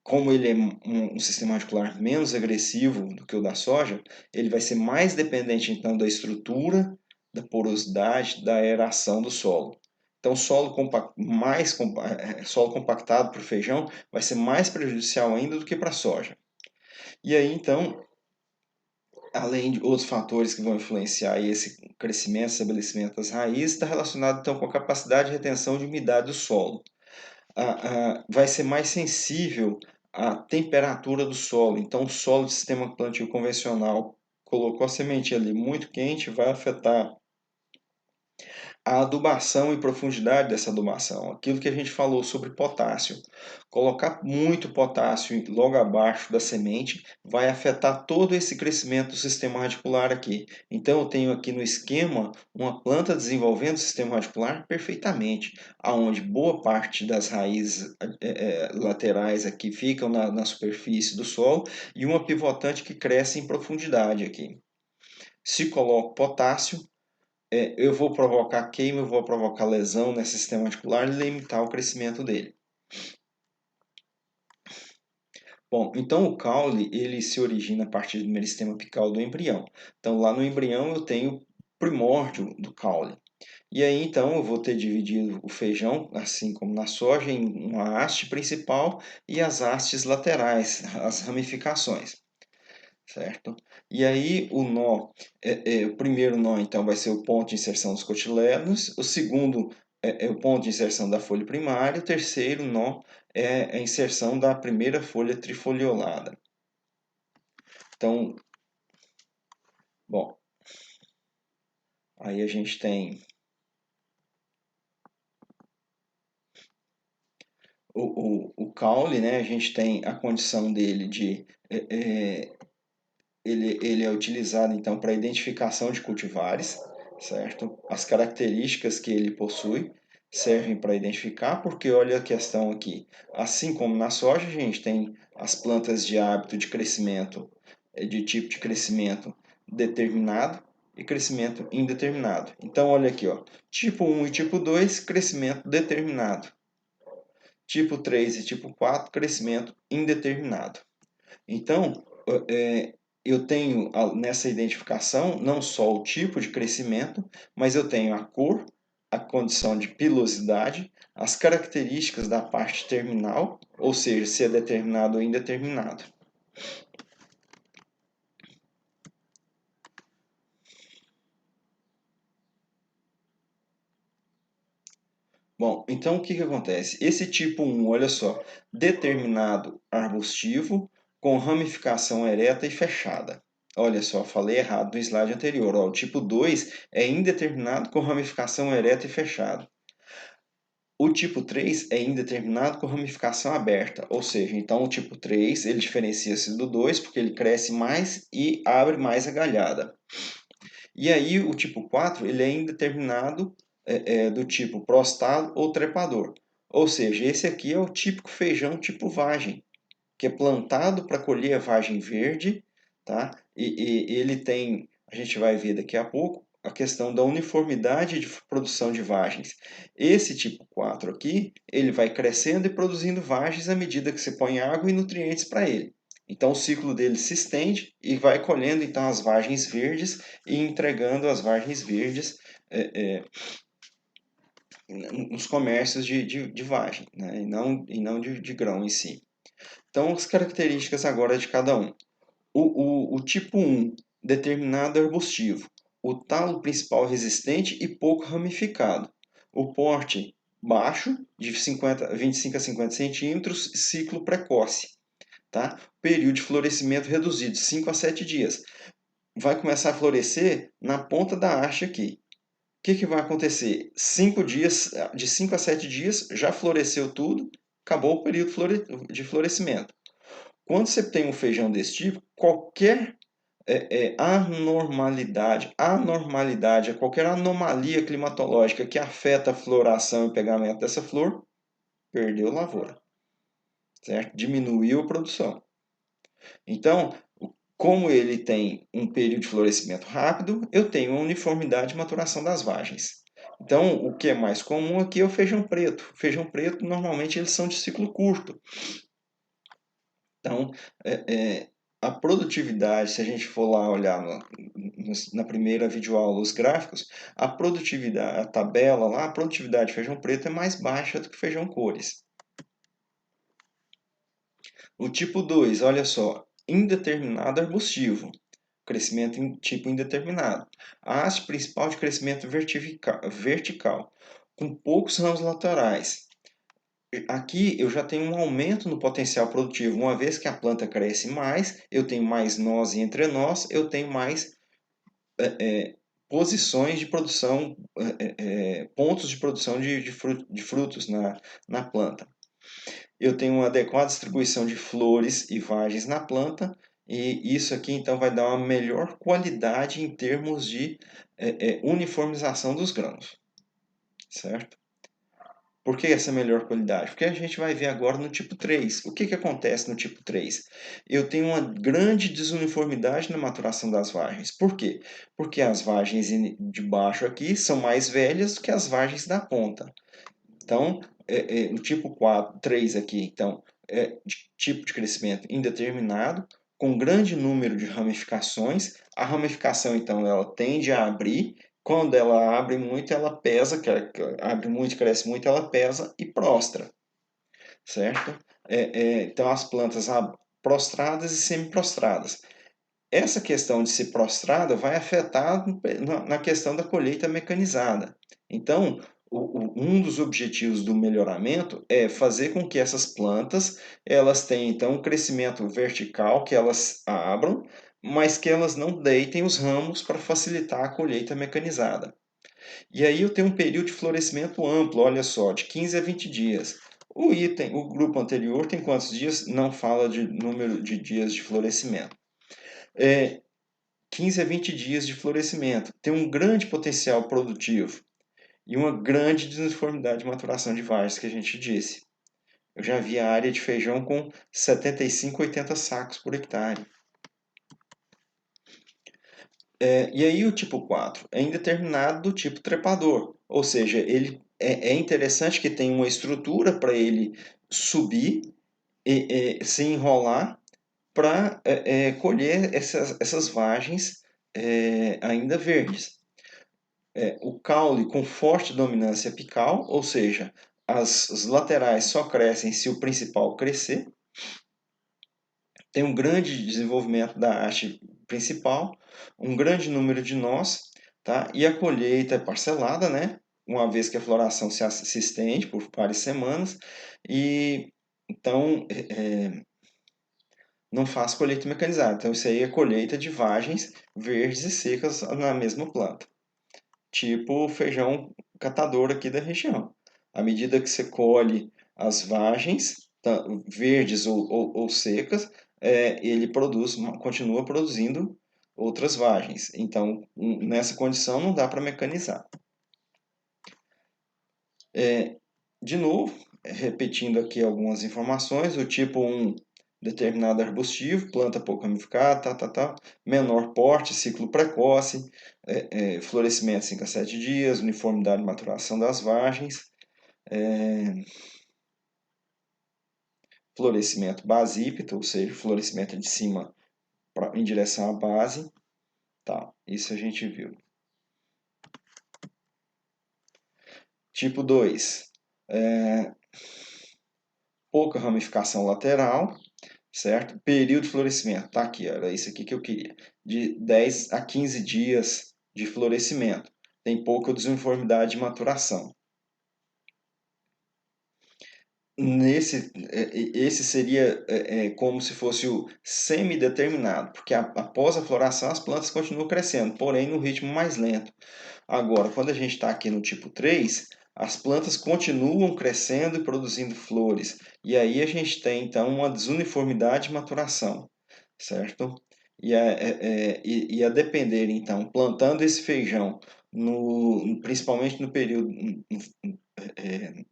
como ele é um sistema radicular menos agressivo do que o da soja, ele vai ser mais dependente então da estrutura, da porosidade, da aeração do solo. Então, solo compactado para o feijão vai ser mais prejudicial ainda do que para a soja. E aí, então, além de outros fatores que vão influenciar esse crescimento, estabelecimento das raízes, está relacionado então com a capacidade de retenção de umidade do solo. Vai ser mais sensível à temperatura do solo. Então, o solo de sistema plantio convencional colocou a semente ali muito quente, vai afetar a adubação e profundidade dessa adubação. Aquilo que a gente falou sobre potássio. Colocar muito potássio logo abaixo da semente vai afetar todo esse crescimento do sistema radicular aqui. Então eu tenho aqui no esquema uma planta desenvolvendo o sistema radicular perfeitamente, aonde boa parte das raízes laterais aqui ficam na superfície do solo e uma pivotante que cresce em profundidade aqui. Se coloco potássio, eu vou provocar queima, eu vou provocar lesão nesse sistema articular e limitar o crescimento dele. Bom, então o caule ele se origina a partir do meristema apical do embrião. Então lá no embrião eu tenho o primórdio do caule. E aí então eu vou ter dividido o feijão, assim como na soja, em uma haste principal e as hastes laterais, as ramificações. Certo? E aí o nó, o primeiro nó então vai ser o ponto de inserção dos cotilédonos, o segundo é o ponto de inserção da folha primária, o terceiro nó é a inserção da primeira folha trifoliolada. Então, bom, aí a gente tem o caule, né? A gente tem a condição dele de ele é utilizado então para identificação de cultivares, certo? As características que ele possui servem para identificar, porque olha a questão aqui, assim como na soja a gente tem as plantas de hábito de crescimento, de tipo de crescimento determinado e crescimento indeterminado. Então olha aqui, ó, tipo 1 e tipo 2, crescimento determinado. Tipo 3 e tipo 4, crescimento indeterminado. Então, eu tenho nessa identificação não só o tipo de crescimento, mas eu tenho a cor, a condição de pilosidade, as características da parte terminal, ou seja, se é determinado ou indeterminado. Bom, então o que acontece? Esse tipo 1, olha só, determinado arbustivo com ramificação ereta e fechada. Olha só, falei errado no slide anterior. Ó, o tipo 2 é indeterminado com ramificação ereta e fechada. O tipo 3 é indeterminado com ramificação aberta, ou seja, então o tipo 3 ele diferencia-se do 2 porque ele cresce mais e abre mais a galhada. E aí o tipo 4 ele é indeterminado do tipo prostado ou trepador. Ou seja, esse aqui é o típico feijão tipo vagem, que é plantado para colher a vagem verde, tá? E ele tem, a gente vai ver daqui a pouco, a questão da uniformidade de produção de vagens. Esse tipo 4 aqui, ele vai crescendo e produzindo vagens à medida que você põe água e nutrientes para ele. Então o ciclo dele se estende e vai colhendo então as vagens verdes e entregando as vagens verdes nos comércios de vagem, né? E não de grão em si. Então as características agora de cada um. O tipo 1, determinado arbustivo. O talo principal resistente e pouco ramificado. O porte baixo, de 25 a 50 centímetros, ciclo precoce. Tá? Período de florescimento reduzido, 5 a 7 dias. Vai começar a florescer na ponta da haste aqui. O que vai acontecer? 5 dias, de 5 a 7 dias, já floresceu tudo, acabou o período de florescimento. Quando você tem um feijão desse tipo, qualquer qualquer anomalia climatológica que afeta a floração e pegamento dessa flor, perdeu lavoura, certo? Diminuiu a produção. Então, como ele tem um período de florescimento rápido, eu tenho uma uniformidade de maturação das vagens. Então, o que é mais comum aqui é o feijão preto. O feijão preto, normalmente, eles são de ciclo curto. Então, a produtividade, se a gente for lá olhar na primeira videoaula os gráficos, a produtividade, a tabela lá, a produtividade de feijão preto é mais baixa do que feijão cores. O tipo 2, olha só, indeterminado arbustivo, crescimento em tipo indeterminado. A haste principal de crescimento vertical, com poucos ramos laterais. Aqui eu já tenho um aumento no potencial produtivo. Uma vez que a planta cresce mais, eu tenho mais nós e entrenós, eu tenho mais posições de produção, pontos de produção de frutos na planta. Eu tenho uma adequada distribuição de flores e vagens na planta, e isso aqui então vai dar uma melhor qualidade em termos de uniformização dos grãos, certo? Por que essa melhor qualidade? Porque a gente vai ver agora no tipo 3. O que acontece no tipo 3? Eu tenho uma grande desuniformidade na maturação das vagens. Por quê? Porque as vagens de baixo aqui são mais velhas do que as vagens da ponta. Então, o tipo 4, 3 aqui, então, é de tipo de crescimento indeterminado, com grande número de ramificações. A ramificação, então, ela tende a abrir. Quando ela abre muito, ela pesa, abre muito, cresce muito, ela pesa e prostra, certo? Então, as plantas prostradas e semi-prostradas. Essa questão de ser prostrada vai afetar na questão da colheita mecanizada. Então, um dos objetivos do melhoramento é fazer com que essas plantas elas tenham então um crescimento vertical, que elas abram, mas que elas não deitem os ramos para facilitar a colheita mecanizada. E aí eu tenho um período de florescimento amplo, olha só, de 15 a 20 dias. O grupo anterior tem quantos dias? Não fala de número de dias de florescimento. 15 a 20 dias de florescimento. Tem um grande potencial produtivo e uma grande desuniformidade de maturação de vagens, que a gente disse. Eu já vi a área de feijão com 75, 80 sacos por hectare. E aí o tipo 4 é indeterminado do tipo trepador, ou seja, ele é interessante que tenha uma estrutura para ele subir e se enrolar para colher essas vagens ainda verdes. O caule com forte dominância apical, ou seja, as laterais só crescem se o principal crescer. Tem um grande desenvolvimento da haste principal, um grande número de nós, tá? E a colheita é parcelada, né? Uma vez que a floração se estende por várias semanas, e então não faz colheita mecanizada. Então, isso aí é colheita de vagens verdes e secas na mesma planta. Tipo o feijão catador aqui da região. À medida que você colhe as vagens, verdes ou secas, ele continua produzindo outras vagens. Então, nessa condição, não dá para mecanizar. De novo, repetindo aqui algumas informações, o tipo 1, determinado arbustivo, planta pouco ramificada, menor porte, ciclo precoce, florescimento 5 a 7 dias, uniformidade de maturação das vagens, florescimento basípito, ou seja, florescimento de cima em direção à base, tá? Isso a gente viu. Tipo 2, pouca ramificação lateral, certo? Período de florescimento, tá aqui, era isso aqui que eu queria. De 10 a 15 dias de florescimento. Tem pouca desuniformidade de maturação. Esse seria como se fosse o semideterminado, porque após a floração as plantas continuam crescendo, porém no ritmo mais lento. Agora, quando a gente está aqui no tipo 3, as plantas continuam crescendo e produzindo flores. E aí a gente tem, então, uma desuniformidade de maturação, certo? E a depender, então, plantando esse feijão, principalmente no período,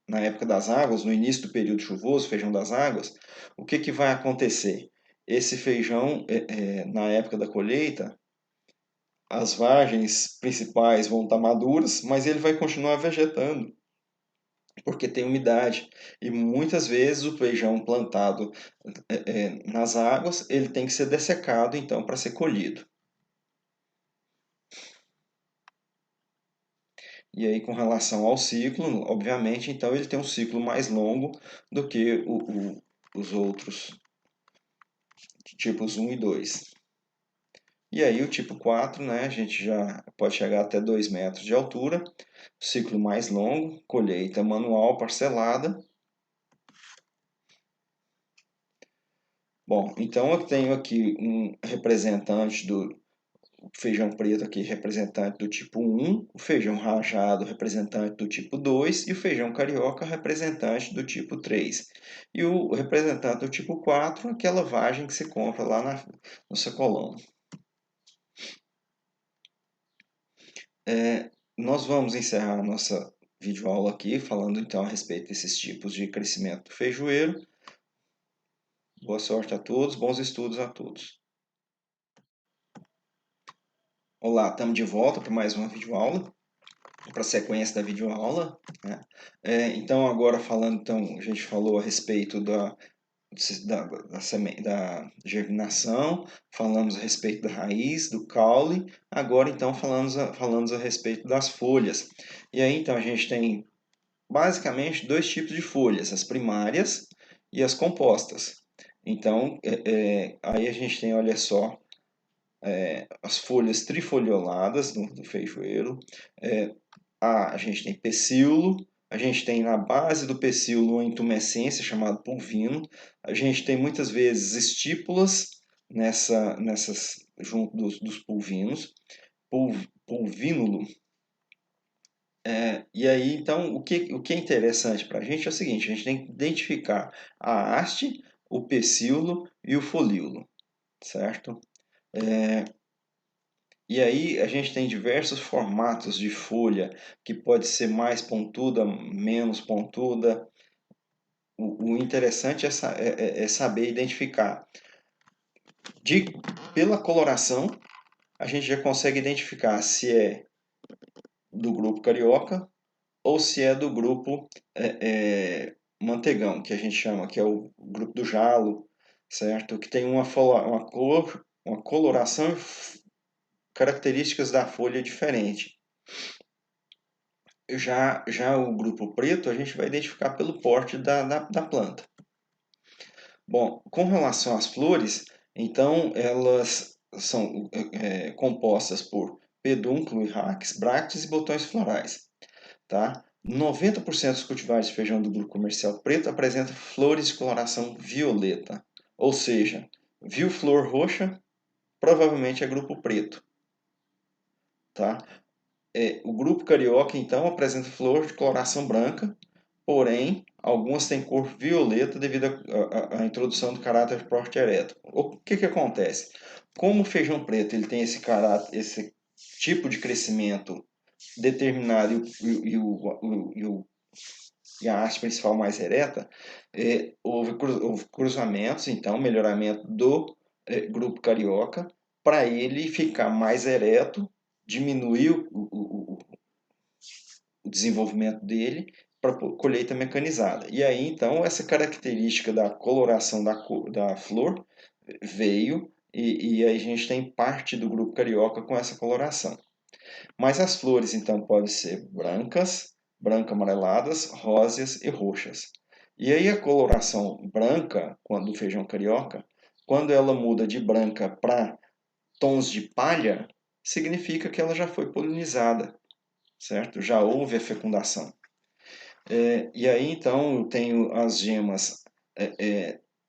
na época das águas, no início do período chuvoso, feijão das águas, o que vai acontecer? Esse feijão, na época da colheita, as vagens principais vão estar maduras, mas ele vai continuar vegetando, porque tem umidade. E muitas vezes o feijão plantado nas águas, ele tem que ser dessecado, então, para ser colhido. E aí, com relação ao ciclo, obviamente, então ele tem um ciclo mais longo do que os outros tipos 1 e 2. E aí o tipo 4, né, a gente já pode chegar até 2 metros de altura, ciclo mais longo, colheita manual parcelada. Bom, então eu tenho aqui um representante do feijão preto aqui, representante do tipo 1, o feijão rajado, representante do tipo 2, e o feijão carioca, representante do tipo 3. E o representante do tipo 4, aquela vagem que se compra lá no sacolão. Nós vamos encerrar a nossa videoaula aqui, falando então a respeito desses tipos de crescimento do feijoeiro. Boa sorte a todos, bons estudos a todos. Olá, estamos de volta para mais uma videoaula, para a sequência da videoaula, né? Então, agora falando, então, a gente falou a respeito da germinação, falamos a respeito da raiz, do caule, agora então falamos a respeito das folhas. E aí então a gente tem basicamente dois tipos de folhas, as primárias e as compostas. Então, aí a gente tem, olha só, as folhas trifolioladas do feijoeiro, a gente tem pecíolo, a gente tem na base do pecíolo uma intumescência chamada pulvino, a gente tem muitas vezes estípulas nessas junto dos pulvinos, pulvínulo. E aí, então, o que é interessante para a gente é o seguinte: a gente tem que identificar a haste, o pecíolo e o folíolo, certo? E aí a gente tem diversos formatos de folha, que pode ser mais pontuda, menos pontuda. O interessante é saber identificar. Pela coloração, a gente já consegue identificar se é do grupo carioca ou se é do grupo mantegão, que a gente chama, que é o grupo do jalo, certo? Que tem uma cor, uma coloração e características da folha diferente. Já o grupo preto, a gente vai identificar pelo porte da planta. Bom, com relação às flores, então elas são compostas por pedúnculo e raques, brácteas e botões florais. Tá? 90% dos cultivares de feijão do grupo comercial preto apresentam flores de coloração violeta, ou seja, viu flor roxa, provavelmente é grupo preto. Tá? O grupo carioca, então, apresenta flor de coloração branca, porém, algumas têm cor violeta devido à introdução do caráter porte ereto. O que acontece? Como o feijão preto ele tem esse caráter, esse tipo de crescimento determinado e a haste principal mais ereta, houve cruzamentos, então, melhoramento do grupo carioca, para ele ficar mais ereto, diminuir o desenvolvimento dele para colheita mecanizada. E aí, então, essa característica da coloração da flor veio, e aí a gente tem parte do grupo carioca com essa coloração. Mas as flores, então, podem ser brancas, branco-amareladas, róseas e roxas. E aí a coloração branca, do feijão carioca, quando ela muda de branca para tons de palha, significa que ela já foi polinizada, certo? Já houve a fecundação. E aí, então, eu tenho as gemas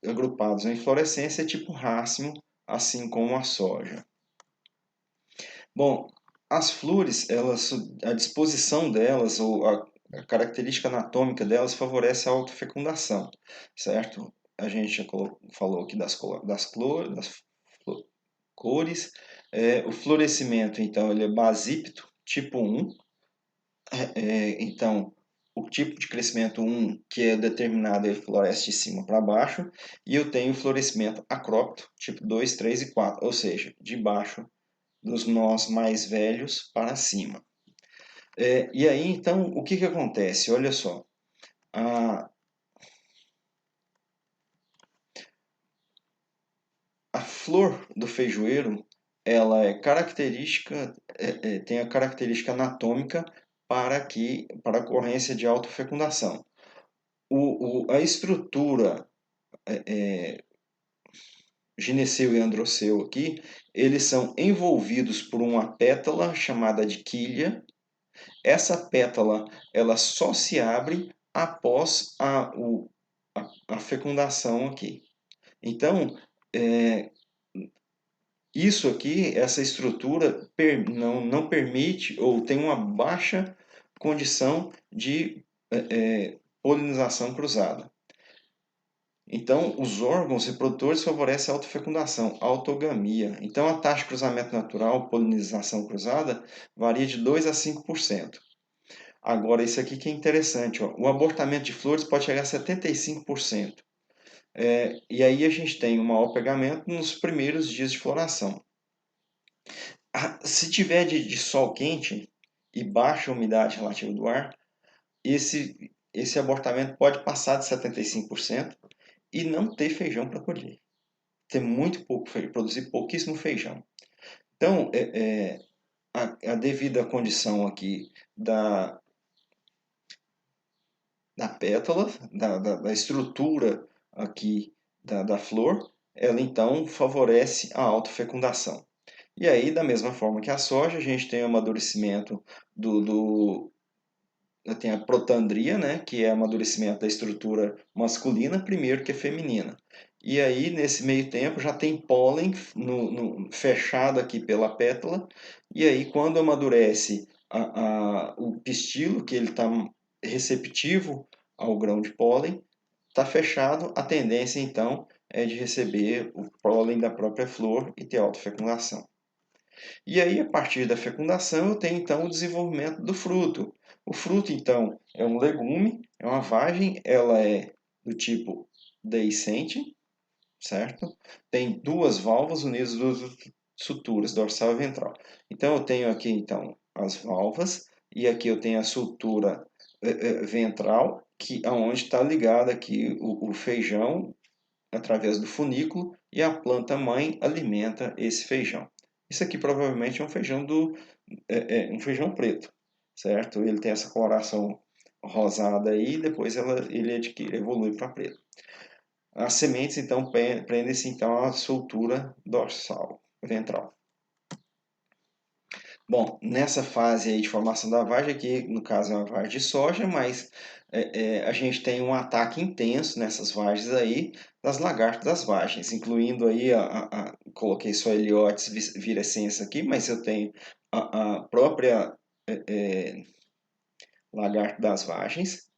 agrupadas em inflorescência tipo racimo, assim como a soja. Bom, as flores, a disposição delas, ou a característica anatômica delas, favorece a autofecundação, certo? A gente já falou aqui das cores. O florescimento, então, ele é basípito, tipo 1. Então, o tipo de crescimento 1, que é determinado, ele floresce de cima para baixo, e eu tenho o florescimento acrópito, tipo 2, 3 e 4, ou seja, de baixo dos nós mais velhos para cima. E aí, então, o que acontece? Olha só, a flor do feijoeiro, ela é característica, tem a característica anatômica para a ocorrência de autofecundação. A estrutura gineceu e androceu aqui, eles são envolvidos por uma pétala chamada de quilha. Essa pétala, ela só se abre após a fecundação aqui. Então, isso aqui, essa estrutura não permite ou tem uma baixa condição de polinização cruzada. Então, os órgãos reprodutores favorecem a autofecundação, a autogamia. Então, a taxa de cruzamento natural, polinização cruzada, varia de 2 a 5%. Agora, isso aqui que é interessante, ó, o abortamento de flores pode chegar a 75%. E aí a gente tem um maior pegamento nos primeiros dias de floração. Se tiver de sol quente e baixa umidade relativa do ar, esse abortamento pode passar de 75% e não ter feijão para colher. Ter muito pouco feijão, produzir pouquíssimo feijão. Então, a devida condição aqui da pétala, da estrutura aqui da flor, ela então favorece a autofecundação. E aí, da mesma forma que a soja, a gente tem o amadurecimento tem a protandria, né, que é o amadurecimento da estrutura masculina, primeiro que é feminina. E aí, nesse meio tempo, já tem pólen fechado aqui pela pétala, e aí, quando amadurece o pistilo, que ele está receptivo ao grão de pólen, está fechado, a tendência, então, é de receber o pólen da própria flor e ter autofecundação. E aí, a partir da fecundação, eu tenho então o desenvolvimento do fruto. O fruto, então, é um legume, é uma vagem, ela é do tipo deiscente, certo? Tem duas válvulas unidas duas suturas, dorsal e ventral. Então, eu tenho aqui, então, as válvulas, e aqui eu tenho a sutura ventral, aonde está ligado aqui o feijão, através do funículo, e a planta mãe alimenta esse feijão. Isso aqui provavelmente é um feijão um feijão preto, certo? Ele tem essa coloração rosada aí, e depois ele evolui para preto. As sementes então prendem-se então à soltura dorsal, ventral. Bom, nessa fase aí de formação da vagem, aqui no caso é uma vagem de soja, mas a gente tem um ataque intenso nessas vagens aí das lagartas das vagens, incluindo aí, coloquei só Heliotes virescens aqui, mas eu tenho a própria lagarta das vagens,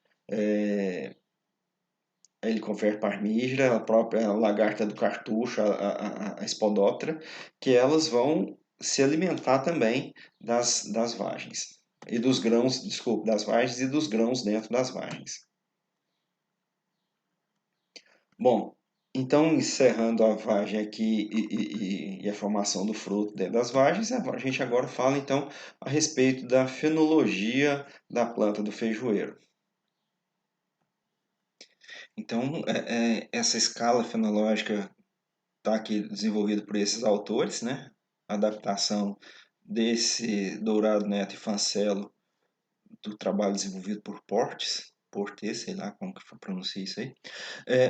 a Helicobacter parmígera, a própria lagarta do cartucho, a Spodoptera, que elas vão se alimentar também das vagens e dos grãos, desculpe, das vagens e dos grãos dentro das vagens. Bom, então encerrando a vagem aqui e a formação do fruto dentro das vagens, a gente agora fala então a respeito da fenologia da planta do feijoeiro. Então, essa escala fenológica está aqui desenvolvida por esses autores, né? A adaptação desse Dourado Neto e Fancelo do trabalho desenvolvido por Portes, sei lá como que pronuncia isso aí.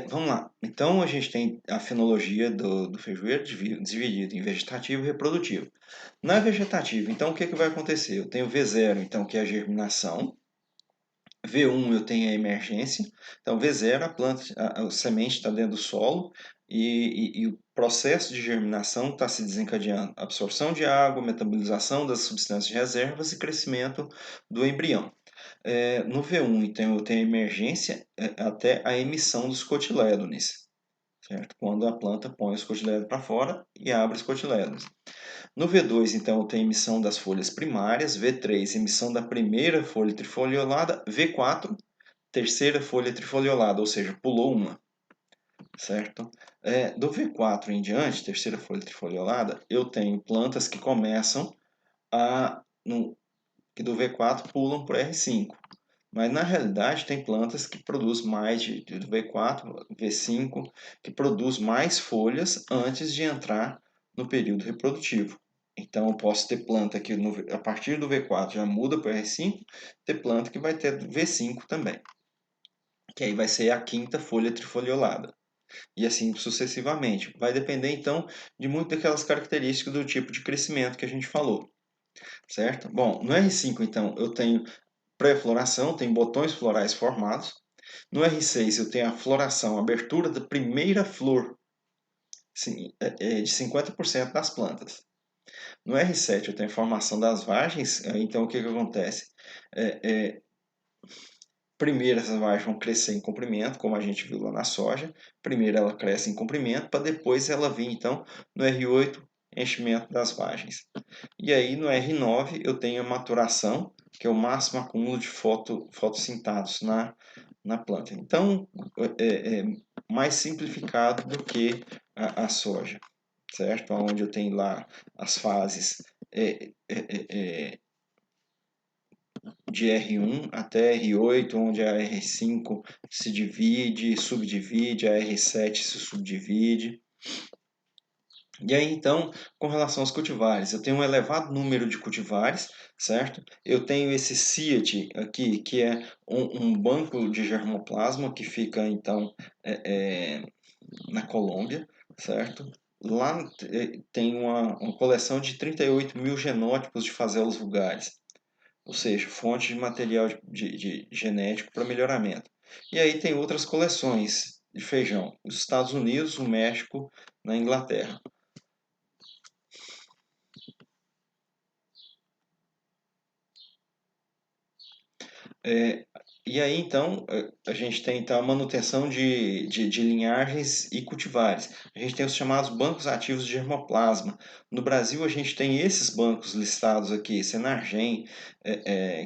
Vamos lá. Então, a gente tem a fenologia do feijoeiro dividida em vegetativo e reprodutivo. Na vegetativa, então, o que vai acontecer? Eu tenho V0, então, que é a germinação. V1 eu tenho a emergência, então V0 a semente está dentro do solo e o processo de germinação está se desencadeando, absorção de água, metabolização das substâncias de reservas e crescimento do embrião. No V1 então eu tenho a emergência até a emissão dos cotilédones, certo? Quando a planta põe os cotilédones para fora e abre os cotilédones. No V2, então, tem emissão das folhas primárias, V3, emissão da primeira folha trifoliolada, V4, terceira folha trifoliolada, ou seja, pulou uma. certo? Do V4 em diante, terceira folha trifoliolada, eu tenho plantas que começam que do V4 pulam para o R5. Mas na realidade tem plantas que produzem mais do V4, V5, que produz mais folhas antes de entrar no período reprodutivo. Então eu posso ter planta que a partir do V4 já muda para o R5, ter planta que vai ter V5 também, que aí vai ser a quinta folha trifoliolada. E assim sucessivamente. Vai depender então de muito daquelas características do tipo de crescimento que a gente falou, certo? Bom, no R5 então eu tenho pré-floração, tem botões florais formados. No R6 eu tenho a floração, a abertura da primeira flor, sim, de 50% das plantas. No R7 eu tenho a formação das vagens, então o que, que acontece? É, é, Primeiro essas vagens vão crescer em comprimento, como a gente viu lá na soja. Primeiro ela cresce em comprimento, para depois ela vir então no R8, enchimento das vagens. E aí no R9 eu tenho a maturação, que é o máximo acúmulo de fotossintados na planta. Então, é mais simplificado do que a soja, certo? Onde eu tenho lá as fases de R1 até R8, onde a R5 se divide, subdivide, a R7 se subdivide. E aí, então, com relação aos cultivares, eu tenho um elevado número de cultivares, certo? Eu tenho esse CIAT aqui, que é um banco de germoplasma que fica, então, na Colômbia, certo? Lá tem uma coleção de 38 mil genótipos de fazelas vulgares, ou seja, fonte de material de genético para melhoramento. E aí tem outras coleções de feijão, os Estados Unidos, o México, na Inglaterra. É, e aí, então, a gente tem então, a manutenção de linhagens e cultivares. A gente tem os chamados bancos ativos de germoplasma. No Brasil, a gente tem esses bancos listados aqui, Senargem,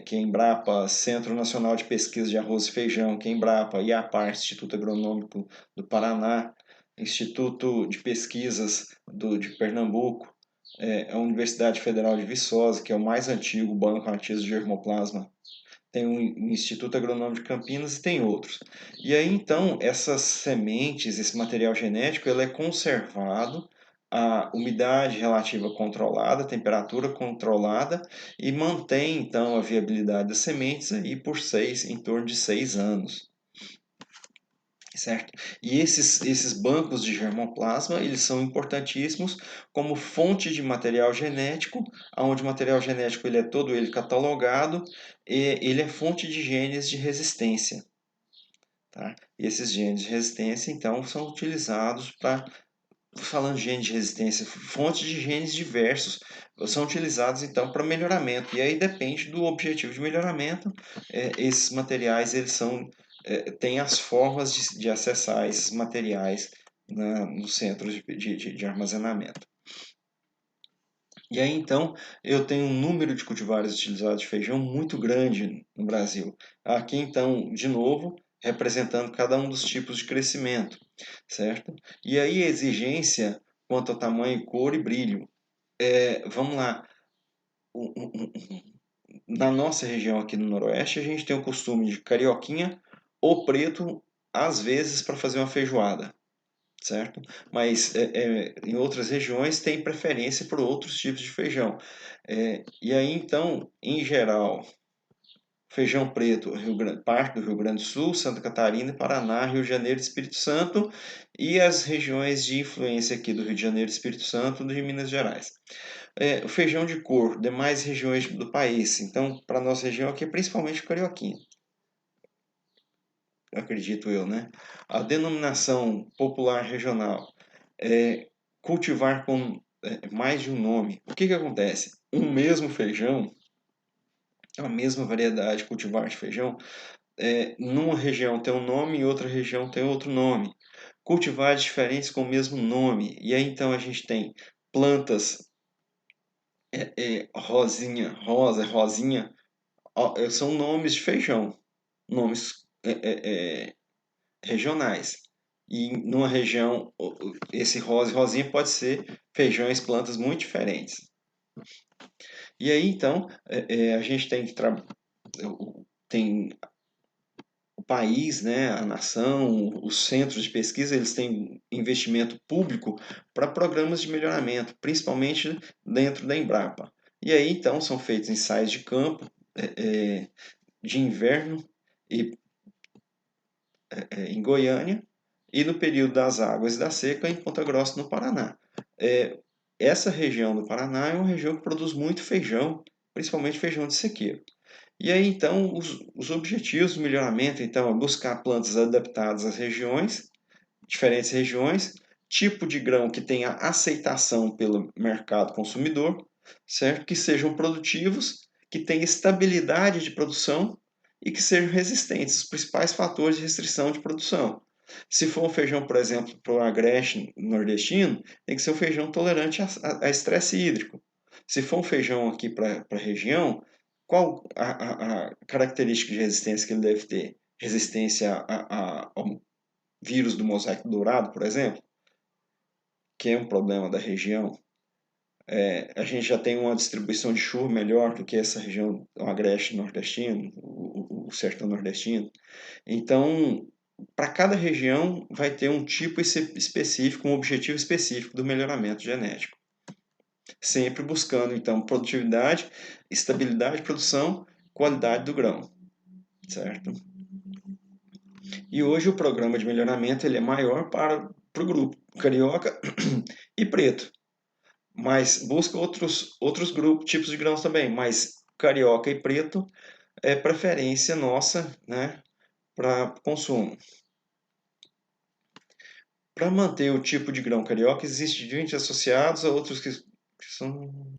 que é Embrapa, Centro Nacional de Pesquisa de Arroz e Feijão, que é Embrapa, IAPAR, Instituto Agronômico do Paraná, Instituto de Pesquisas de Pernambuco, a Universidade Federal de Viçosa, que é o mais antigo banco ativo de germoplasma, tem o Instituto Agronômico de Campinas e tem outros. E aí, então, essas sementes, esse material genético, ele é conservado, a umidade relativa controlada, a temperatura controlada e mantém, então, a viabilidade das sementes aí por em torno de 6 anos. Certo? E esses bancos de germoplasma, eles são importantíssimos como fonte de material genético, onde o material genético ele é todo ele catalogado, e ele é fonte de genes de resistência. Tá? E esses genes de resistência, então, são utilizados para, falando de genes de resistência, fontes de genes diversos, são utilizados, então, para melhoramento. E aí depende do objetivo de melhoramento, esses materiais, eles têm as formas de acessar esses materiais no centro de armazenamento. E aí, então, eu tenho um número de cultivares utilizados de feijão muito grande no Brasil. Aqui, então, de novo, representando cada um dos tipos de crescimento, certo? E aí a exigência quanto ao tamanho, cor e brilho. Vamos lá. Na nossa região aqui no Noroeste, a gente tem o costume de carioquinha ou preto, às vezes, para fazer uma feijoada, certo? Mas em outras regiões tem preferência por outros tipos de feijão. E aí, então, em geral, feijão preto, parte do Rio Grande do Sul, Santa Catarina, Paraná, Rio de Janeiro e Espírito Santo, e as regiões de influência aqui do Rio de Janeiro, Espírito Santo e de Minas Gerais. O feijão de cor, demais regiões do país. Então, para a nossa região aqui, principalmente o carioquinha, acredito eu, né? A denominação popular regional é cultivar com mais de um nome. O que que acontece? Um mesmo feijão, a mesma variedade cultivar de feijão, numa região tem um nome e outra região tem outro nome. Cultivares diferentes com o mesmo nome. E aí então a gente tem plantas rosinha, rosa, rosinha, são nomes de feijão, nomes regionais. e numa região, esse rosa e rosinha pode ser feijões, plantas muito diferentes. E aí, então, a gente tem o país, né, a nação, os centros de pesquisa, eles têm investimento público para programas de melhoramento, principalmente dentro da Embrapa. E aí, então, são feitos ensaios de campo, de inverno e, em Goiânia, e no período das águas e da seca em Ponta Grossa, no Paraná. Essa região do Paraná é uma região que produz muito feijão, principalmente feijão de sequeiro. E aí, então, os objetivos do melhoramento, então, é buscar plantas adaptadas às regiões, diferentes regiões, tipo de grão que tenha aceitação pelo mercado consumidor, certo? Que sejam produtivos, que tenham estabilidade de produção e que sejam resistentes aos principais fatores de restrição de produção. Se for um feijão, por exemplo, para o agreste nordestino, tem que ser um feijão tolerante a estresse hídrico. Se for um feijão aqui para a região, qual a característica de resistência que ele deve ter? Resistência ao vírus do mosaico dourado, por exemplo, que é um problema da região. A gente já tem uma distribuição de chuva melhor do que essa região, o agreste nordestino, o sertão nordestino. Então, para cada região vai ter um tipo específico, um objetivo específico do melhoramento genético. Sempre buscando, então, produtividade, estabilidade de produção, qualidade do grão, certo? E hoje o programa de melhoramento ele é maior para o grupo carioca e preto, mas busca outros grupos, tipos de grãos também, mas carioca e preto é preferência nossa, né, para consumo. Para manter o tipo de grão carioca, existem 20 associados a outros que são...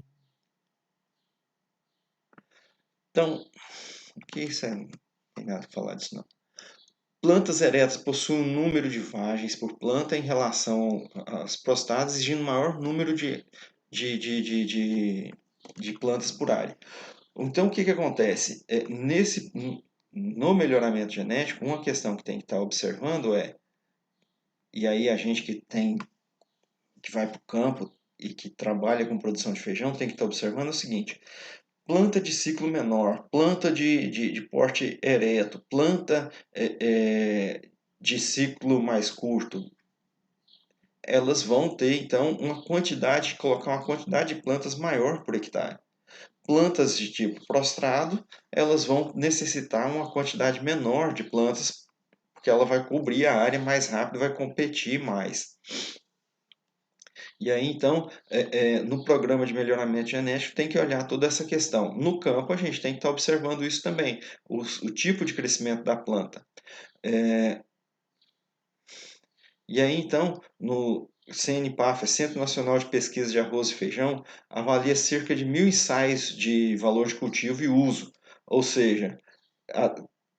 Então, que isso é... Não tem nada a falar disso, não. Plantas eretas possuem um número de vagens por planta em relação às prostatas, exigindo maior número de, de, de, de, de plantas por área. Então, o que acontece? No melhoramento genético, uma questão que tem que estar observando e aí a gente que vai para o campo e que trabalha com produção de feijão tem que estar observando o seguinte: planta de ciclo menor, planta de porte ereto, planta de ciclo mais curto, elas vão ter então colocar uma quantidade de plantas maior por hectare. Plantas de tipo prostrado, elas vão necessitar uma quantidade menor de plantas, porque ela vai cobrir a área mais rápido, vai competir mais. E aí, então, no programa de melhoramento genético, tem que olhar toda essa questão. No campo, a gente tem que estar observando isso também, o tipo de crescimento da planta. E aí, então, no CNPAF, Centro Nacional de Pesquisa de Arroz e Feijão, avalia cerca de 1.000 ensaios de valor de cultivo e uso, ou seja, a,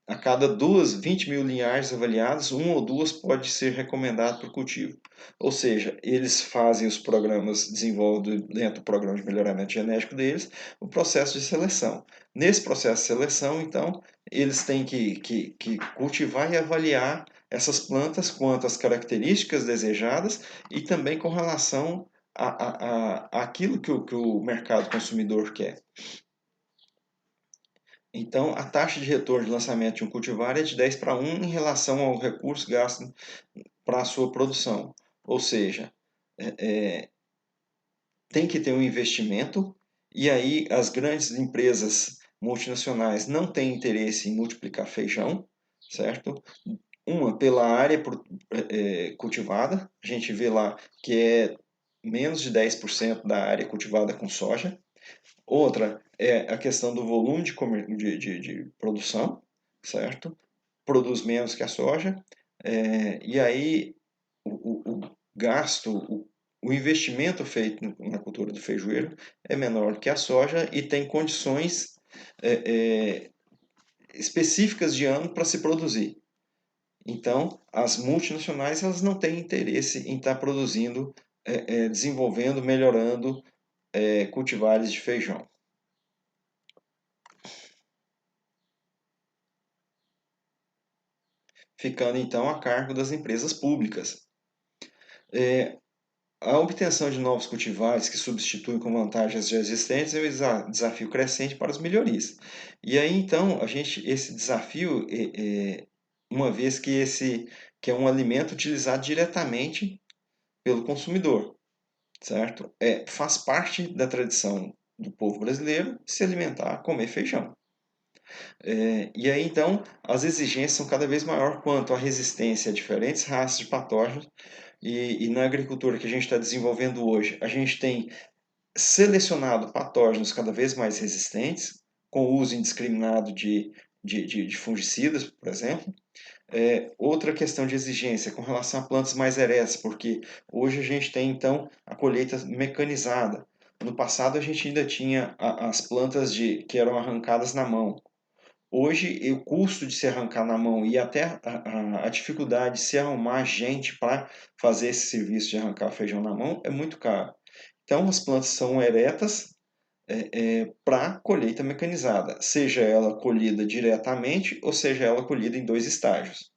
a cada 20 mil linhares avaliadas, uma ou duas pode ser recomendado para o cultivo. Ou seja, eles fazem os programas, desenvolvem dentro do programa de melhoramento genético deles, o processo de seleção. Nesse processo de seleção, então, eles têm que cultivar e avaliar essas plantas quanto às características desejadas e também com relação àquilo que o mercado consumidor quer. Então, a taxa de retorno de lançamento de um cultivar é de 10 para 1 em relação ao recurso gasto para a sua produção. Ou seja, tem que ter um investimento e aí as grandes empresas multinacionais não têm interesse em multiplicar feijão, certo? Uma, pela área cultivada, a gente vê lá que é menos de 10% da área cultivada com soja. Outra é a questão do volume de produção, certo? Produz menos que a soja. E aí o gasto, o investimento feito na cultura do feijoeiro é menor do que a soja e tem condições específicas de ano para se produzir. Então, as multinacionais elas não têm interesse em estar produzindo, desenvolvendo, melhorando cultivares de feijão. ficando então a cargo das empresas públicas. A obtenção de novos cultivares que substituem com vantagens já existentes é um desafio crescente para os melhoristas. E aí então esse desafio, uma vez que é um alimento utilizado diretamente pelo consumidor, certo? Faz parte da tradição do povo brasileiro se alimentar, comer feijão. E aí, então, as exigências são cada vez maiores quanto à resistência a diferentes raças de patógenos. E na agricultura que a gente está desenvolvendo hoje, a gente tem selecionado patógenos cada vez mais resistentes, com o uso indiscriminado de fungicidas, por exemplo. Outra questão de exigência com relação a plantas mais eretas, porque hoje a gente tem, então, a colheita mecanizada. No passado, a gente ainda tinha as plantas que eram arrancadas na mão. Hoje, o custo de se arrancar na mão e até a dificuldade de se arrumar gente para fazer esse serviço de arrancar feijão na mão é muito caro. Então, as plantas são eretas para colheita mecanizada, seja ela colhida diretamente ou seja ela colhida em dois estágios.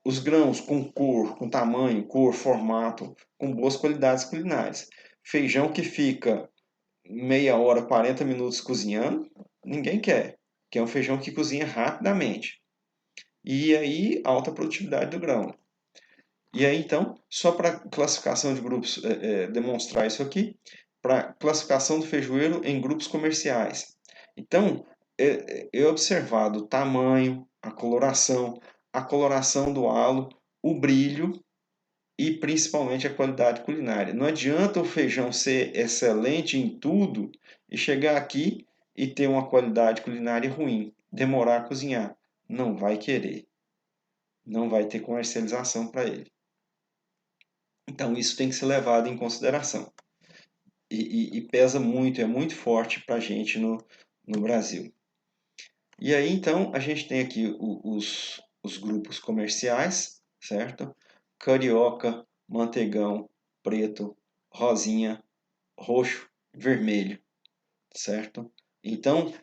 Os grãos com cor, com tamanho, cor, formato, com boas qualidades culinárias. Feijão que fica meia hora, 40 minutos cozinhando, ninguém quer. Que é um feijão que cozinha rapidamente. E aí, alta produtividade do grão. E aí, então, só para classificação de grupos, demonstrar isso aqui, para classificação do feijoeiro em grupos comerciais. Então, é observado o tamanho, a coloração do halo, o brilho e principalmente a qualidade culinária. Não adianta o feijão ser excelente em tudo e chegar aqui e ter uma qualidade culinária ruim, demorar a cozinhar. Não vai querer. Não vai ter comercialização para ele. Então isso tem que ser levado em consideração. E pesa muito, é muito forte para a gente no Brasil. E aí então a gente tem aqui os grupos comerciais, certo? Carioca, manteigão, preto, rosinha, roxo, vermelho, certo? Então,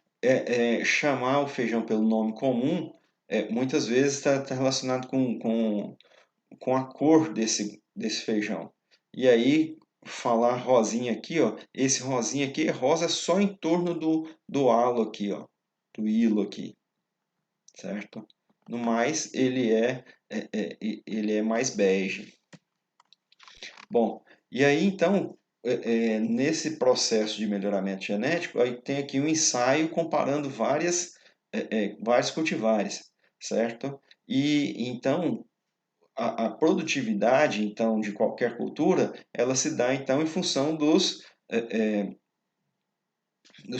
chamar o feijão pelo nome comum, muitas vezes está relacionado com a cor desse feijão. E aí, falar rosinha aqui, ó, esse rosinha aqui, rosa só em torno do halo aqui, ó, do hilo aqui, certo? No mais, ele é mais bege. Bom, e aí então, nesse processo de melhoramento genético, aí tem aqui um ensaio comparando vários cultivares, certo? E então, a produtividade então de qualquer cultura, ela se dá então em função dos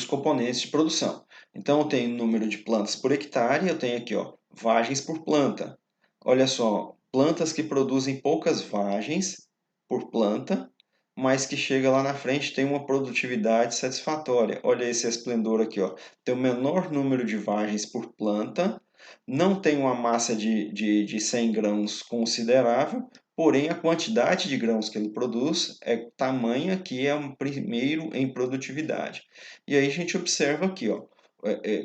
componentes de produção. Então, eu tenho número de plantas por hectare, eu tenho aqui, ó, vagens por planta. Olha só, plantas que produzem poucas vagens por planta, mas que chega lá na frente tem uma produtividade satisfatória. Olha esse esplendor aqui, ó. Tem o menor número de vagens por planta, não tem uma massa de 100 grãos considerável, porém a quantidade de grãos que ele produz é tamanha que é um primeiro em produtividade. E aí a gente observa aqui, ó,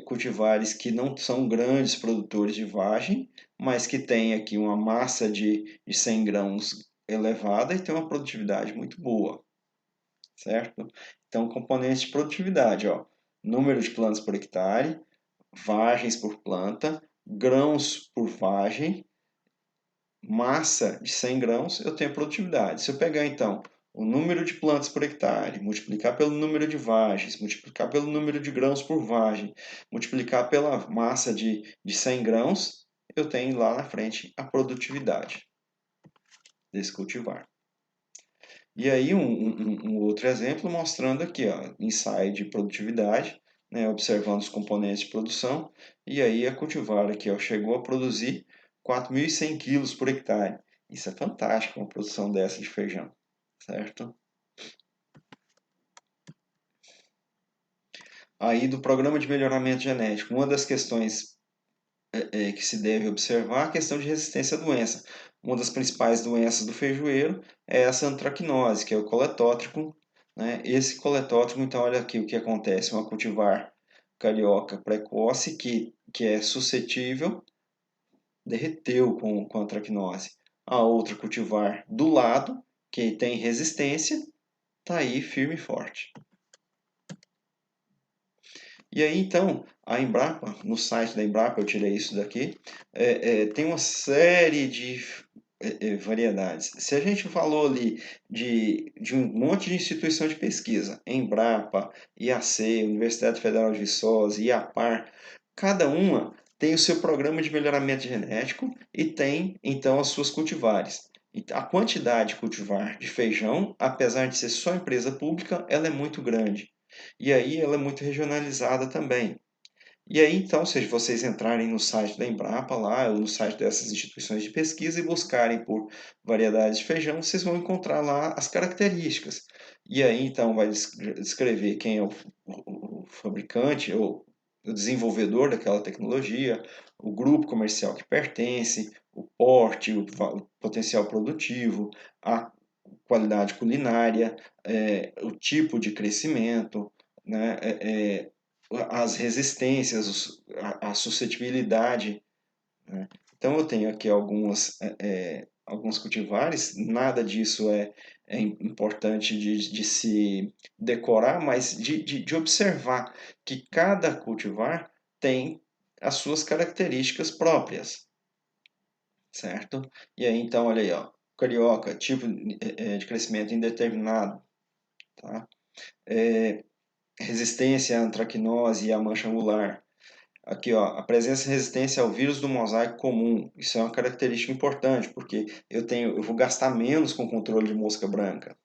cultivares que não são grandes produtores de vagem, mas que têm aqui uma massa de 100 grãos elevada e tem uma produtividade muito boa, certo? Então, componentes de produtividade, ó, número de plantas por hectare, vagens por planta, grãos por vagem, massa de 100 grãos, eu tenho produtividade. Se eu pegar, então, o número de plantas por hectare, multiplicar pelo número de vagens, multiplicar pelo número de grãos por vagem, multiplicar pela massa de 100 grãos, eu tenho lá na frente a produtividade desse cultivar. E aí um outro exemplo mostrando aqui, ó, ensaio de produtividade, né, observando os componentes de produção, e aí a cultivar aqui, ó, chegou a produzir 4.100 quilos por hectare. Isso é fantástico, uma produção dessa de feijão, certo? Aí do programa de melhoramento genético, uma das questões que se deve observar é a questão de resistência à doença. Uma das principais doenças do feijoeiro é essa antracnose, que é o coletótrico, né? Esse coletótrico, então, olha aqui o que acontece, uma cultivar carioca precoce que é suscetível derreteu com a antracnose. A outra cultivar do lado, que tem resistência, está aí firme e forte. E aí, então, a Embrapa, no site da Embrapa, eu tirei isso daqui, tem uma série de variedades. Se a gente falou ali de um monte de instituição de pesquisa, Embrapa, IAC, Universidade Federal de Viçosa, IAPAR, cada uma tem o seu programa de melhoramento genético e tem, então, as suas cultivares. A quantidade de cultivar de feijão, apesar de ser só empresa pública, ela é muito grande. E aí ela é muito regionalizada também. E aí, então, se vocês entrarem no site da Embrapa lá, ou no site dessas instituições de pesquisa e buscarem por variedades de feijão, vocês vão encontrar lá as características. E aí, então, vai descrever quem é o fabricante ou o desenvolvedor daquela tecnologia, o grupo comercial que pertence, o porte, o potencial produtivo, a qualidade culinária, o tipo de crescimento, né, as resistências, a suscetibilidade, né? Então eu tenho aqui alguns cultivares, nada disso é importante de se decorar, mas de observar que cada cultivar tem as suas características próprias, certo? E aí então, olha aí, ó, carioca, tipo de crescimento indeterminado, tá? Resistência à antracnose e à mancha angular. Aqui, ó, a presença e resistência ao vírus do mosaico comum. Isso é uma característica importante, porque eu vou gastar menos com controle de mosca branca,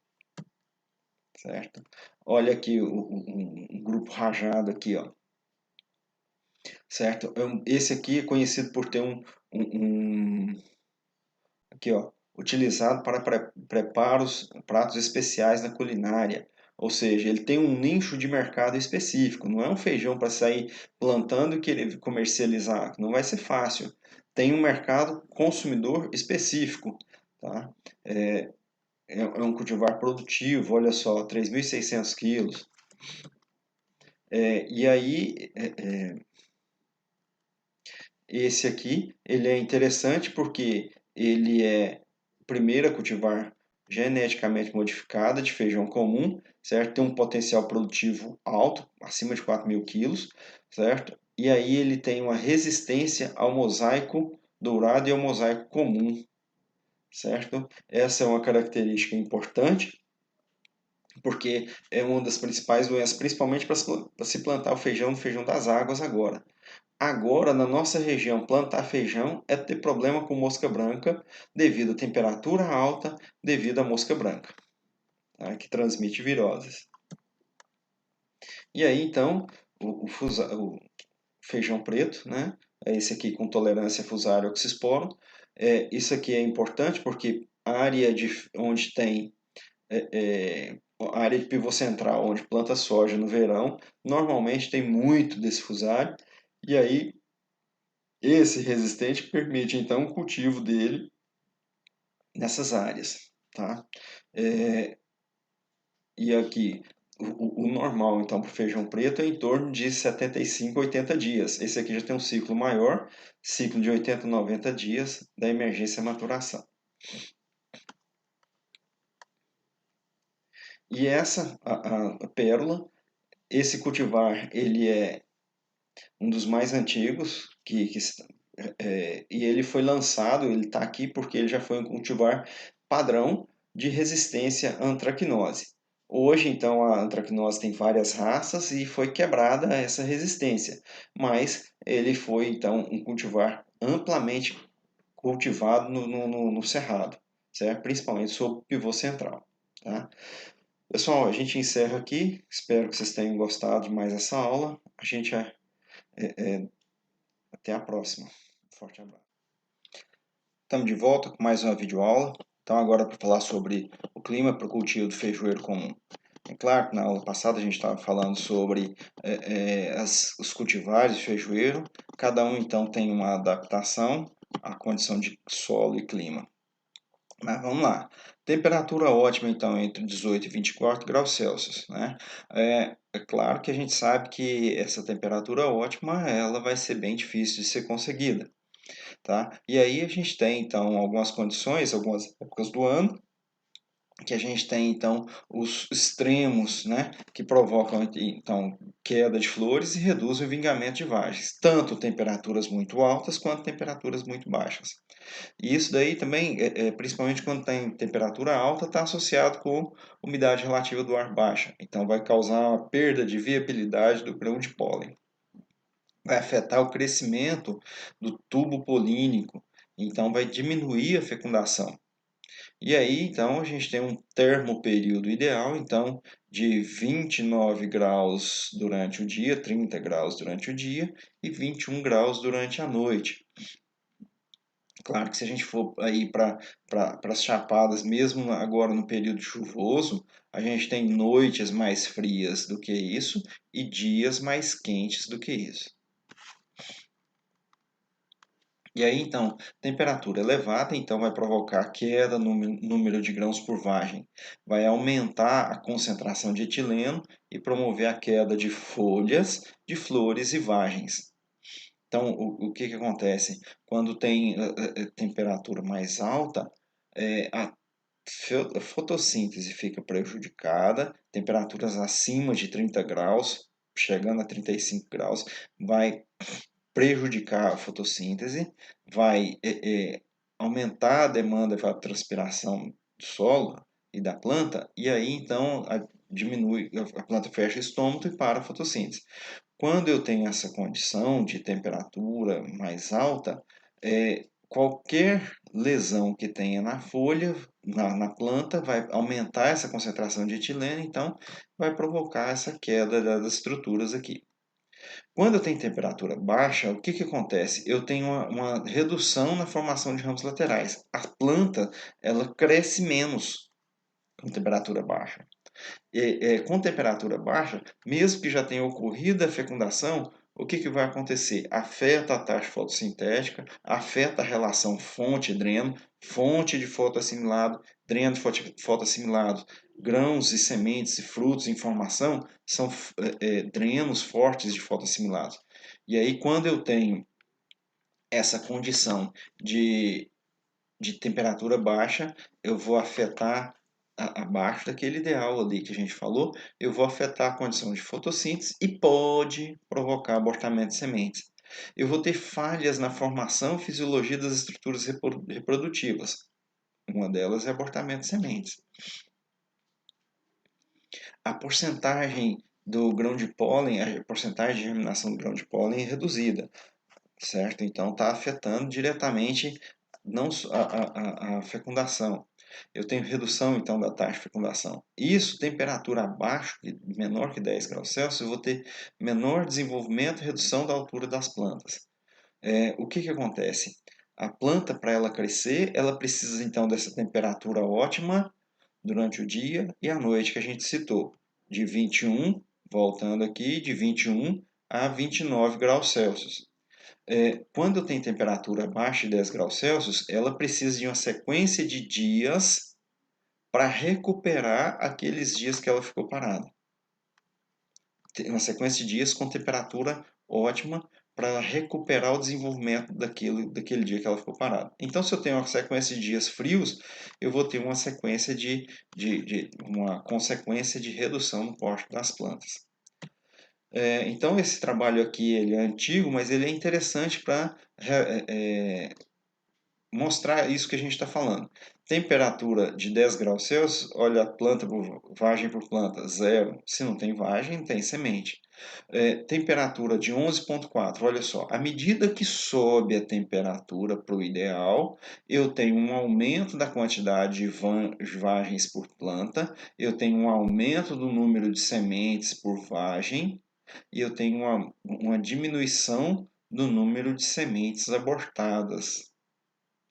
certo? Olha aqui um grupo rajado aqui, ó, certo? Esse aqui é conhecido por ter aqui, ó, utilizado para preparos, pratos especiais na culinária. Ou seja, ele tem um nicho de mercado específico. Não é um feijão para sair plantando e querer comercializar. Não vai ser fácil. Tem um mercado consumidor específico. Tá? É um cultivar produtivo, olha só, 3.600 quilos. E aí, esse aqui, ele é interessante porque ele é o primeiro a cultivar geneticamente modificada de feijão comum, certo? Tem um potencial produtivo alto, acima de 4.000 quilos, certo? E aí ele tem uma resistência ao mosaico dourado e ao mosaico comum, certo? Essa é uma característica importante, porque é uma das principais doenças, principalmente para se plantar o feijão no feijão das águas agora. Agora, na nossa região, plantar feijão é ter problema com mosca branca devido à temperatura alta, devido à mosca branca, tá? Que transmite viroses. E aí, então, o feijão preto, né? É esse aqui com tolerância a fusário oxisporo. Isso aqui é importante porque a área onde tem a área de pivô central, onde planta soja no verão, normalmente tem muito desse fusário. E aí esse resistente permite então o cultivo dele nessas áreas, tá? E aqui o normal então para o feijão preto é em torno de 75 a 80 dias. Esse aqui já tem um ciclo maior, ciclo de 80 a 90 dias da emergência maturação. E essa a pérola, esse cultivar ele é um dos mais antigos e ele foi lançado, ele está aqui porque ele já foi um cultivar padrão de resistência à antracnose. Hoje, então, a antracnose tem várias raças e foi quebrada essa resistência, mas ele foi, então, um cultivar amplamente cultivado no Cerrado, certo? Principalmente sob o pivô central. Tá? Pessoal, a gente encerra aqui, espero que vocês tenham gostado de mais essa aula. A gente até a próxima. Forte abraço. Estamos de volta com mais uma videoaula. Então agora para falar sobre o clima para o cultivo do feijoeiro comum. É claro que na aula passada a gente estava falando sobre os cultivares de feijoeiro. Cada um então tem uma adaptação à condição de solo e clima. Mas vamos lá. Temperatura ótima, então, entre 18 e 24 graus Celsius, né? É claro que a gente sabe que essa temperatura ótima, ela vai ser bem difícil de ser conseguida. tá? E aí a gente tem, então, algumas condições, algumas épocas do ano, que a gente tem, então, os extremos, né, que provocam, então, queda de flores e reduzem o vingamento de vagens, tanto temperaturas muito altas quanto temperaturas muito baixas. E isso daí também, principalmente quando tem temperatura alta, está associado com umidade relativa do ar baixa. Então, vai causar uma perda de viabilidade do grão de pólen. Vai afetar o crescimento do tubo polínico. Então, vai diminuir a fecundação. E aí, então, a gente tem um termoperíodo ideal, então, de 29 graus durante o dia, 30 graus durante o dia e 21 graus durante a noite. Claro que se a gente for aí para as chapadas, mesmo agora no período chuvoso, a gente tem noites mais frias do que isso e dias mais quentes do que isso. E aí, então, temperatura elevada, então vai provocar queda no número de grãos por vagem, vai aumentar a concentração de etileno e promover a queda de folhas, de flores e vagens. Então, o que acontece? Quando tem temperatura mais alta, a fotossíntese fica prejudicada, temperaturas acima de 30 graus, chegando a 35 graus, vai prejudicar a fotossíntese, vai aumentar a demanda de evapotranspiração do solo e da planta, e aí então diminui, a planta fecha o estômago e para a fotossíntese. Quando eu tenho essa condição de temperatura mais alta, qualquer lesão que tenha na folha, na planta, vai aumentar essa concentração de etileno, então vai provocar essa queda das estruturas aqui. Quando eu tenho temperatura baixa, o que, que acontece? Eu tenho uma redução na formação de ramos laterais. A planta ela cresce menos com temperatura baixa. Com temperatura baixa, mesmo que já tenha ocorrido a fecundação, o que, que vai acontecer? Afeta a taxa fotossintética, afeta a relação fonte-dreno, fonte de fotoassimilado, dreno de fotoassimilado, grãos e sementes e frutos em formação são drenos fortes de fotoassimilados. E aí, quando eu tenho essa condição de temperatura baixa, eu vou afetar abaixo daquele ideal ali que a gente falou, eu vou afetar a condição de fotossíntese e pode provocar abortamento de sementes. Eu vou ter falhas na formação e fisiologia das estruturas reprodutivas. Uma delas é abortamento de sementes. A porcentagem do grão de pólen, a porcentagem de germinação do grão de pólen é reduzida, certo? Então está afetando diretamente não a fecundação. Eu tenho redução então da taxa de fecundação. Isso, temperatura abaixo, menor que 10 graus Celsius, eu vou ter menor desenvolvimento e redução da altura das plantas. O que acontece? A planta, para ela crescer, ela precisa então dessa temperatura ótima durante o dia e a noite que a gente citou, de 21, voltando aqui, de 21 a 29 graus Celsius. Quando tem temperatura abaixo de 10 graus Celsius, ela precisa de uma sequência de dias para recuperar aqueles dias que ela ficou parada. Tem uma sequência de dias com temperatura ótima para recuperar o desenvolvimento daquele dia que ela ficou parada. Então, se eu tenho uma sequência de dias frios, eu vou ter uma sequência uma consequência de redução no porte das plantas. Então, esse trabalho aqui ele é antigo, mas ele é interessante para mostrar isso que a gente está falando. Temperatura de 10 graus Celsius, olha planta por vagem por planta, zero. Se não tem vagem, tem semente. Temperatura de 11,4, olha só. À medida que sobe a temperatura para o ideal, eu tenho um aumento da quantidade de vagens por planta, eu tenho um aumento do número de sementes por vagem, e eu tenho uma diminuição do número de sementes abortadas,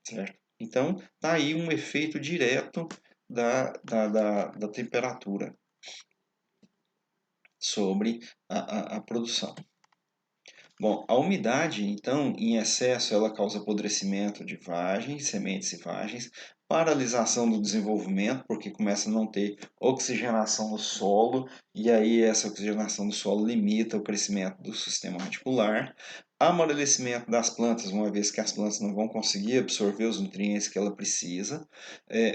certo? Então, está aí um efeito direto da temperatura sobre a produção. Bom, a umidade, então, em excesso, ela causa apodrecimento de vagens, sementes e vagens, paralisação do desenvolvimento, porque começa a não ter oxigenação no solo, e aí essa oxigenação do solo limita o crescimento do sistema radicular, amarelecimento das plantas, uma vez que as plantas não vão conseguir absorver os nutrientes que ela precisa.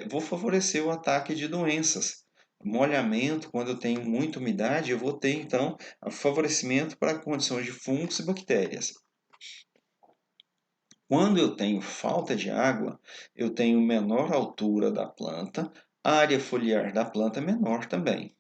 Vou favorecer o ataque de doenças. Molhamento, quando eu tenho muita umidade, eu vou ter então favorecimento para condições de fungos e bactérias. Quando eu tenho falta de água, eu tenho menor altura da planta, a área foliar da planta é menor também.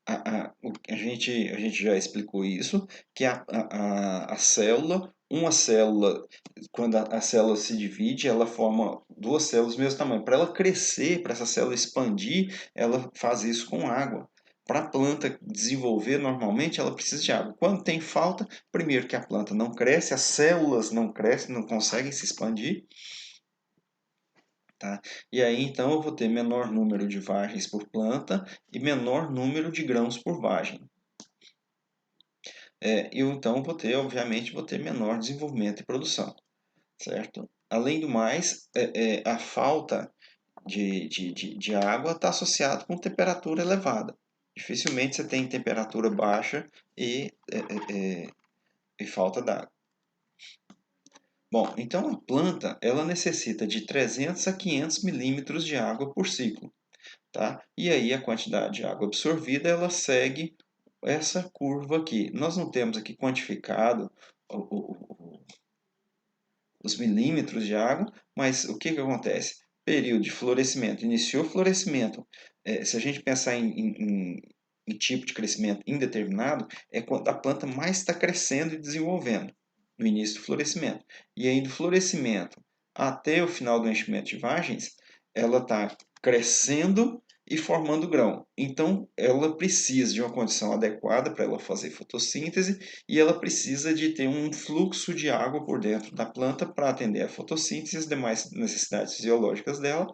A gente já explicou isso, que a célula, uma célula, quando a célula se divide, ela forma duas células do mesmo tamanho. Para ela crescer, para essa célula expandir, ela faz isso com água. Para a planta desenvolver normalmente, ela precisa de água. Quando tem falta, primeiro que a planta não cresce, as células não crescem, não conseguem se expandir. Tá? E aí então eu vou ter menor número de vagens por planta e menor número de grãos por vagem. Eu então vou ter, obviamente, vou ter menor desenvolvimento e produção, certo? Além do mais, a falta de água está associada com temperatura elevada. Dificilmente você tem temperatura baixa e falta d'água. Bom, então a planta ela necessita de 300 a 500 milímetros de água por ciclo. Tá? E aí a quantidade de água absorvida ela segue essa curva aqui. Nós não temos aqui quantificado os milímetros de água, mas o que acontece? Período de florescimento. Iniciou o florescimento. Se a gente pensar em tipo de crescimento indeterminado, é quando a planta mais está crescendo e desenvolvendo, no início do florescimento. E aí do florescimento até o final do enchimento de vagens, ela está crescendo e formando grão. Então, ela precisa de uma condição adequada para ela fazer fotossíntese e ela precisa de ter um fluxo de água por dentro da planta para atender a fotossíntese e as demais necessidades fisiológicas dela.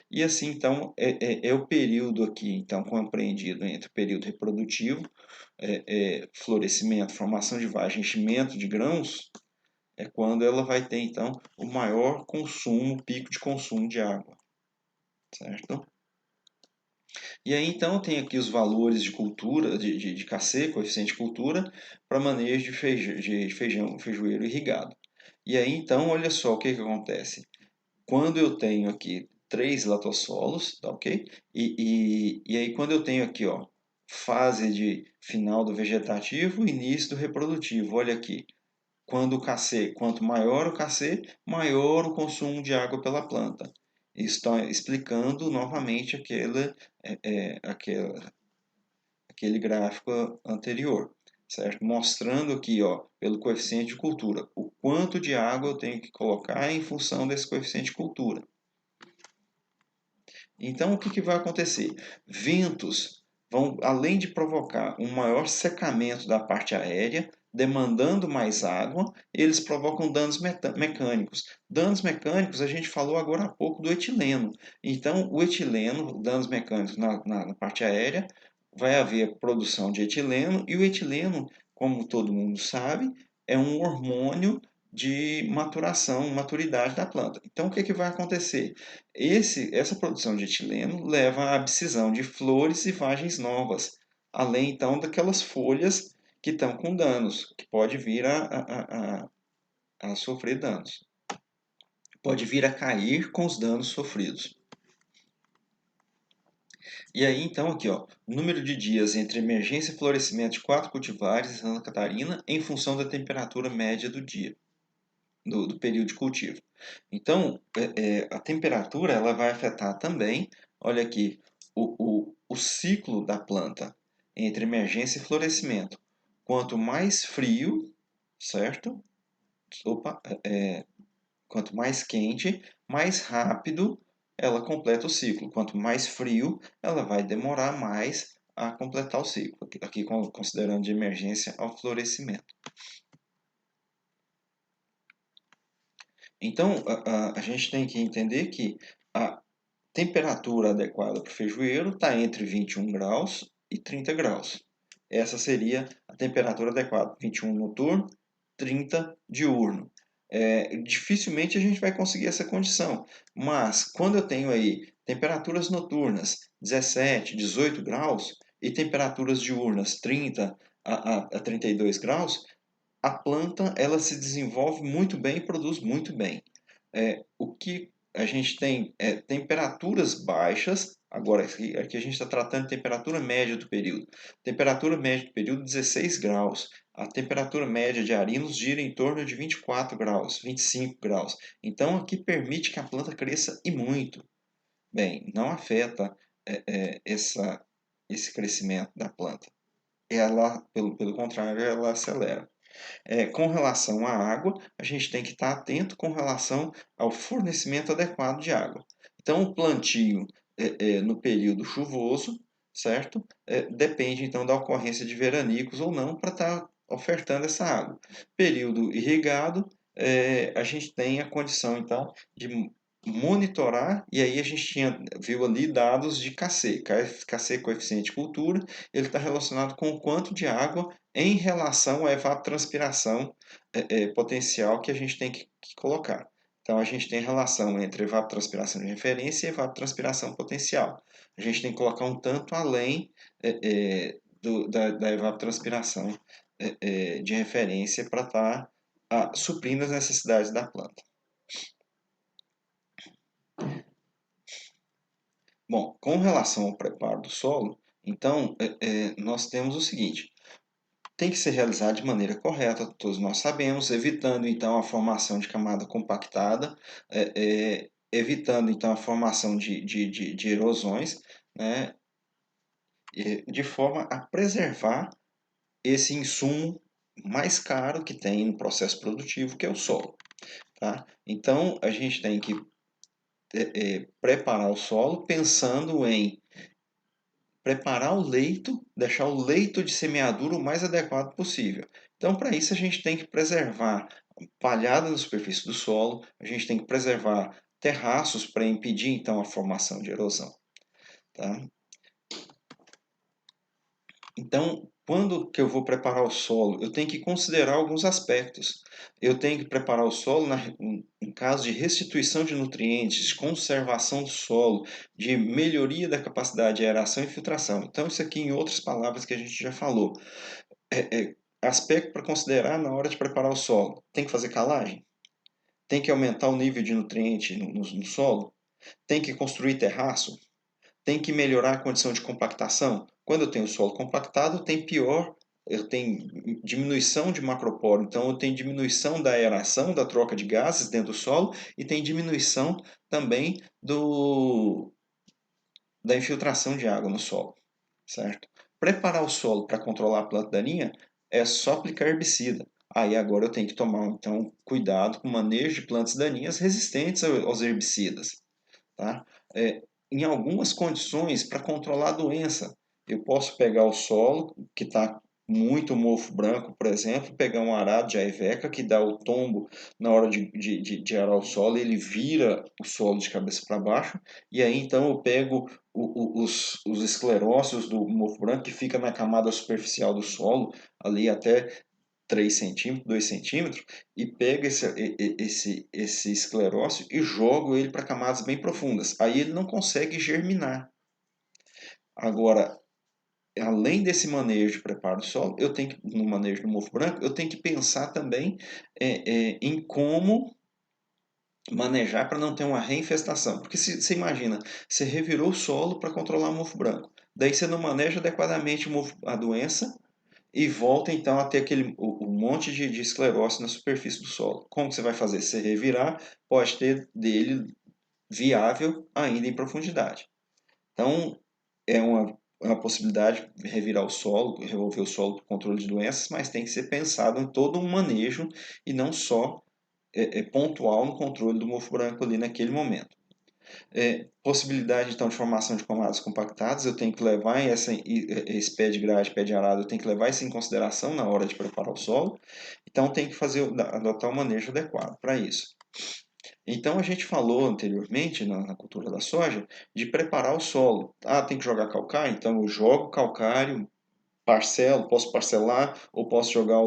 E assim, então, é o período aqui, então, compreendido entre o período reprodutivo, florescimento, formação de vagem, enchimento de grãos, é quando ela vai ter, então, o maior consumo, pico de consumo de água, certo? E aí, então, tem aqui os valores de cultura, de KC, coeficiente de cultura, para manejo de feijão, feijoeiro irrigado. E aí, então, olha só o que acontece. Quando eu tenho aqui 3 latossolos, tá ok? E aí, quando eu tenho aqui, ó, fase de final do vegetativo, início do reprodutivo, olha aqui. Quando o KC, quanto maior o KC, maior o consumo de água pela planta. Isso está explicando novamente aquele gráfico anterior, certo? Mostrando aqui, ó, pelo coeficiente de cultura, o quanto de água eu tenho que colocar em função desse coeficiente de cultura. Então, o que vai acontecer? Ventos vão, além de provocar um maior secamento da parte aérea, demandando mais água, eles provocam danos mecânicos. Danos mecânicos, a gente falou agora há pouco do etileno. Então, o etileno, danos mecânicos na parte aérea, vai haver produção de etileno, e o etileno, como todo mundo sabe, é um hormônio de maturação, maturidade da planta. Então, o que vai acontecer? Essa produção de etileno leva à abscisão de flores e vagens novas, além então daquelas folhas que estão com danos, que pode vir a sofrer danos. Pode vir a cair com os danos sofridos. E aí então aqui, ó, número de dias entre emergência e florescimento de 4 cultivares em Santa Catarina em função da temperatura média do dia, do período de cultivo. Então, a temperatura ela vai afetar também, olha aqui, o ciclo da planta entre emergência e florescimento. Quanto mais frio, certo? Opa, quanto mais quente, mais rápido ela completa o ciclo. Quanto mais frio, ela vai demorar mais a completar o ciclo. Aqui considerando de emergência ao florescimento. Então, a gente tem que entender que a temperatura adequada para o feijoeiro está entre 21 graus e 30 graus. Essa seria a temperatura adequada, 21 noturno, 30 diurno. Dificilmente a gente vai conseguir essa condição, mas quando eu tenho aí temperaturas noturnas 17, 18 graus e temperaturas diurnas 30 a 32 graus, a planta ela se desenvolve muito bem e produz muito bem. O que a gente tem é temperaturas baixas. Agora, aqui a gente está tratando de temperatura média do período. Temperatura média do período 16 graus. A temperatura média de Arinos gira em torno de 24 graus, 25 graus. Então, aqui permite que a planta cresça e muito bem. Não afeta esse crescimento da planta. Ela, pelo contrário, ela acelera. Com relação à água, a gente tem que estar atento com relação ao fornecimento adequado de água. Então, o plantio no período chuvoso, certo? Depende então da ocorrência de veranicos ou não para estar ofertando essa água. Período irrigado, a gente tem a condição então de monitorar, e aí a gente viu ali dados de KC. KC, coeficiente de cultura, ele está relacionado com o quanto de água em relação à evapotranspiração potencial que a gente tem que colocar. Então, a gente tem relação entre evapotranspiração de referência e evapotranspiração potencial. A gente tem que colocar um tanto além da evapotranspiração de referência para estar suprindo as necessidades da planta. Bom, com relação ao preparo do solo, então, nós temos o seguinte: tem que ser realizado de maneira correta, todos nós sabemos, evitando então a formação de camada compactada, evitando então a formação de erosões, né, de forma a preservar esse insumo mais caro que tem no processo produtivo, que é o solo. Tá? Então, a gente tem que preparar o solo pensando em preparar o leito, deixar o leito de semeadura o mais adequado possível. Então, para isso, a gente tem que preservar palhada na superfície do solo, a gente tem que preservar terraços para impedir, então, a formação de erosão. Tá? Então, quando que eu vou preparar o solo, eu tenho que considerar alguns aspectos. Eu tenho que preparar o solo em caso de restituição de nutrientes, de conservação do solo, de melhoria da capacidade de aeração e filtração. Então, isso aqui em outras palavras que a gente já falou. Aspecto para considerar na hora de preparar o solo. Tem que fazer calagem? Tem que aumentar o nível de nutriente no solo? Tem que construir terraço? Tem que melhorar a condição de compactação? Quando eu tenho solo compactado, eu tenho diminuição de macroporo, então eu tenho diminuição da aeração, da troca de gases dentro do solo e tem diminuição também da infiltração de água no solo, certo? Preparar o solo para controlar a planta daninha é só aplicar herbicida. Aí agora eu tenho que tomar então cuidado com o manejo de plantas daninhas resistentes aos herbicidas. Tá? Em algumas condições, para controlar a doença, eu posso pegar o solo que está muito mofo branco, por exemplo, pegar um arado de aiveca que dá o tombo na hora de arar o solo, ele vira o solo de cabeça para baixo, e aí então eu pego os esclerócios do mofo branco que fica na camada superficial do solo, ali até 3 centímetros, 2 centímetros, e pego esse esclerócio e jogo ele para camadas bem profundas. Aí ele não consegue germinar. Agora, além desse manejo de preparo do solo, eu tenho que, no manejo do mofo branco, eu tenho que pensar também em como manejar para não ter uma reinfestação. Porque você imagina, você revirou o solo para controlar o mofo branco. Daí você não maneja adequadamente a doença, e volta então a ter um monte de esclerose na superfície do solo. Como que você vai fazer? Se revirar, pode ter dele viável ainda em profundidade. Então, é uma possibilidade de revirar o solo, revolver o solo para o controle de doenças, mas tem que ser pensado em todo um manejo e não só pontual no controle do mofo branco ali naquele momento. Possibilidade então de formação de camadas compactadas, eu tenho que levar esse pé de grade, pé de arado, eu tenho que levar isso em consideração na hora de preparar o solo, então tem que adotar um manejo adequado para isso. Então a gente falou anteriormente na cultura da soja de preparar o solo. Tem que jogar calcário? Então eu jogo calcário, posso parcelar ou posso jogar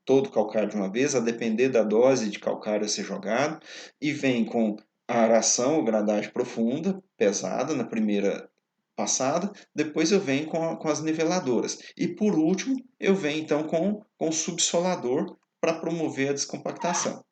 todo o calcário de uma vez, a depender da dose de calcário a ser jogado, e vem com a aração, gradagem profunda, pesada na primeira passada, depois eu venho com as niveladoras. E por último, eu venho então com o subsolador para promover a descompactação.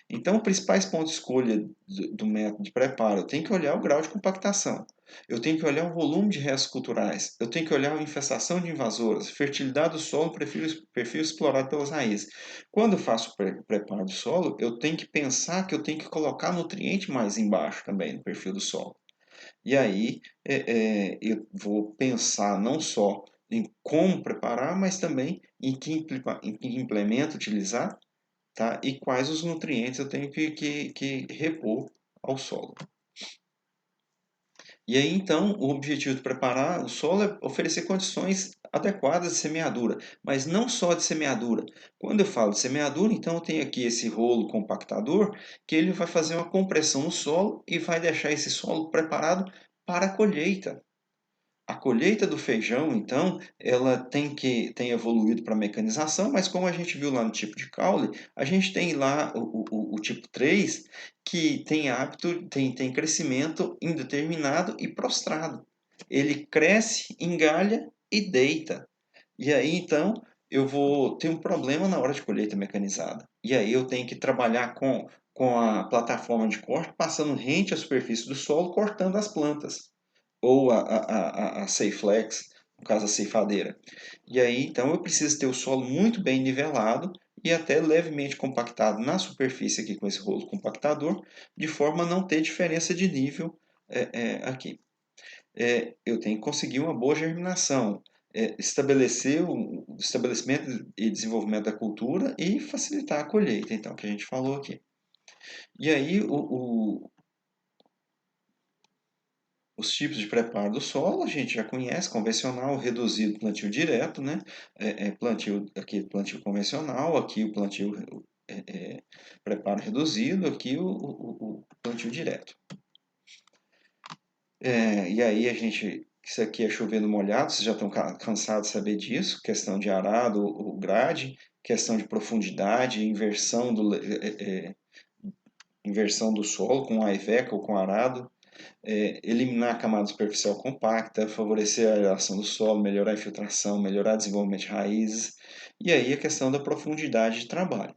Então, os principais pontos de escolha do método de preparo, eu tenho que olhar o grau de compactação, eu tenho que olhar o volume de restos culturais, eu tenho que olhar a infestação de invasoras, fertilidade do solo, perfil explorado pelas raízes. Quando eu faço o preparo do solo, eu tenho que pensar que eu tenho que colocar nutriente mais embaixo também no perfil do solo. E aí eu vou pensar não só em como preparar, mas também em que implemento utilizar, tá? E quais os nutrientes eu tenho que repor ao solo. E aí, então, o objetivo de preparar o solo é oferecer condições adequadas de semeadura, mas não só de semeadura. Quando eu falo de semeadura, então eu tenho aqui esse rolo compactador, que ele vai fazer uma compressão no solo e vai deixar esse solo preparado para a colheita. A colheita do feijão, então, ela tem evoluído para mecanização, mas como a gente viu lá no tipo de caule, a gente tem lá o tipo 3 que tem hábito, tem crescimento indeterminado e prostrado. Ele cresce, engalha e deita. E aí, então, eu vou ter um problema na hora de colheita mecanizada. E aí eu tenho que trabalhar com a plataforma de corte, passando rente à superfície do solo, cortando as plantas ou a Ceiflex, no caso a ceifadeira. E aí, então, eu preciso ter o solo muito bem nivelado e até levemente compactado na superfície aqui com esse rolo compactador, de forma a não ter diferença de nível aqui. Eu tenho que conseguir uma boa germinação, estabelecer o estabelecimento e desenvolvimento da cultura e facilitar a colheita, então, que a gente falou aqui. E aí, os tipos de preparo do solo a gente já conhece, convencional, reduzido, plantio direto, né? Plantio convencional, aqui o plantio preparo reduzido, aqui o plantio direto. E aí isso aqui é chovendo molhado, vocês já estão cansados de saber disso, questão de arado ou grade, questão de profundidade, inversão do solo com aiveca ou com arado, eliminar a camada superficial compacta, favorecer a aeração do solo, melhorar a infiltração, melhorar o desenvolvimento de raízes, e aí a questão da profundidade de trabalho,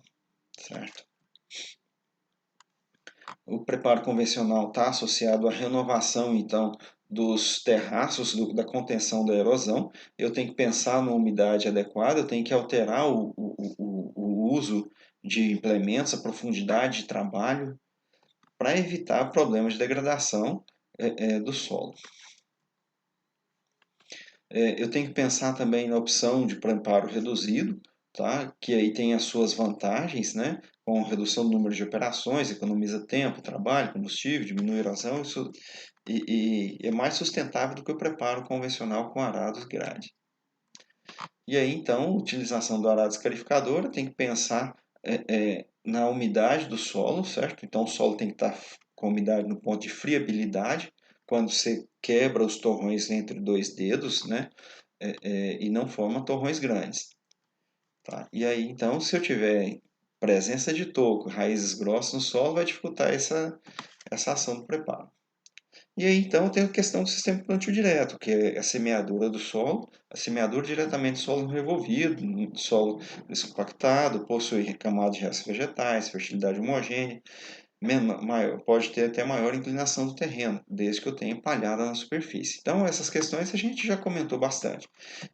certo? O preparo convencional está associado à renovação, então, dos terraços, da contenção da erosão. Eu tenho que pensar na umidade adequada, eu tenho que alterar o uso de implementos, a profundidade de trabalho, para evitar problemas de degradação do solo. Eu tenho que pensar também na opção de preparo reduzido, tá? Que aí tem as suas vantagens, né? Com redução do número de operações, economiza tempo, trabalho, combustível, diminui a erosão, e é mais sustentável do que o preparo convencional com arados grade. E aí, então, utilização do arado escarificador, tem que pensar na umidade do solo, certo? Então, o solo tem que estar com umidade no ponto de friabilidade, quando você quebra os torrões entre dois dedos, né? E não forma torrões grandes. Tá? E aí, então, se eu tiver presença de toco, raízes grossas no solo, vai dificultar essa ação do preparo. E aí, então, tem a questão do sistema de plantio direto, que é a semeadura do solo, a semeadura diretamente do solo revolvido, solo descompactado, possui camadas de restos vegetais, fertilidade homogênea, pode ter até maior inclinação do terreno, desde que eu tenha palhada na superfície. Então, essas questões a gente já comentou bastante.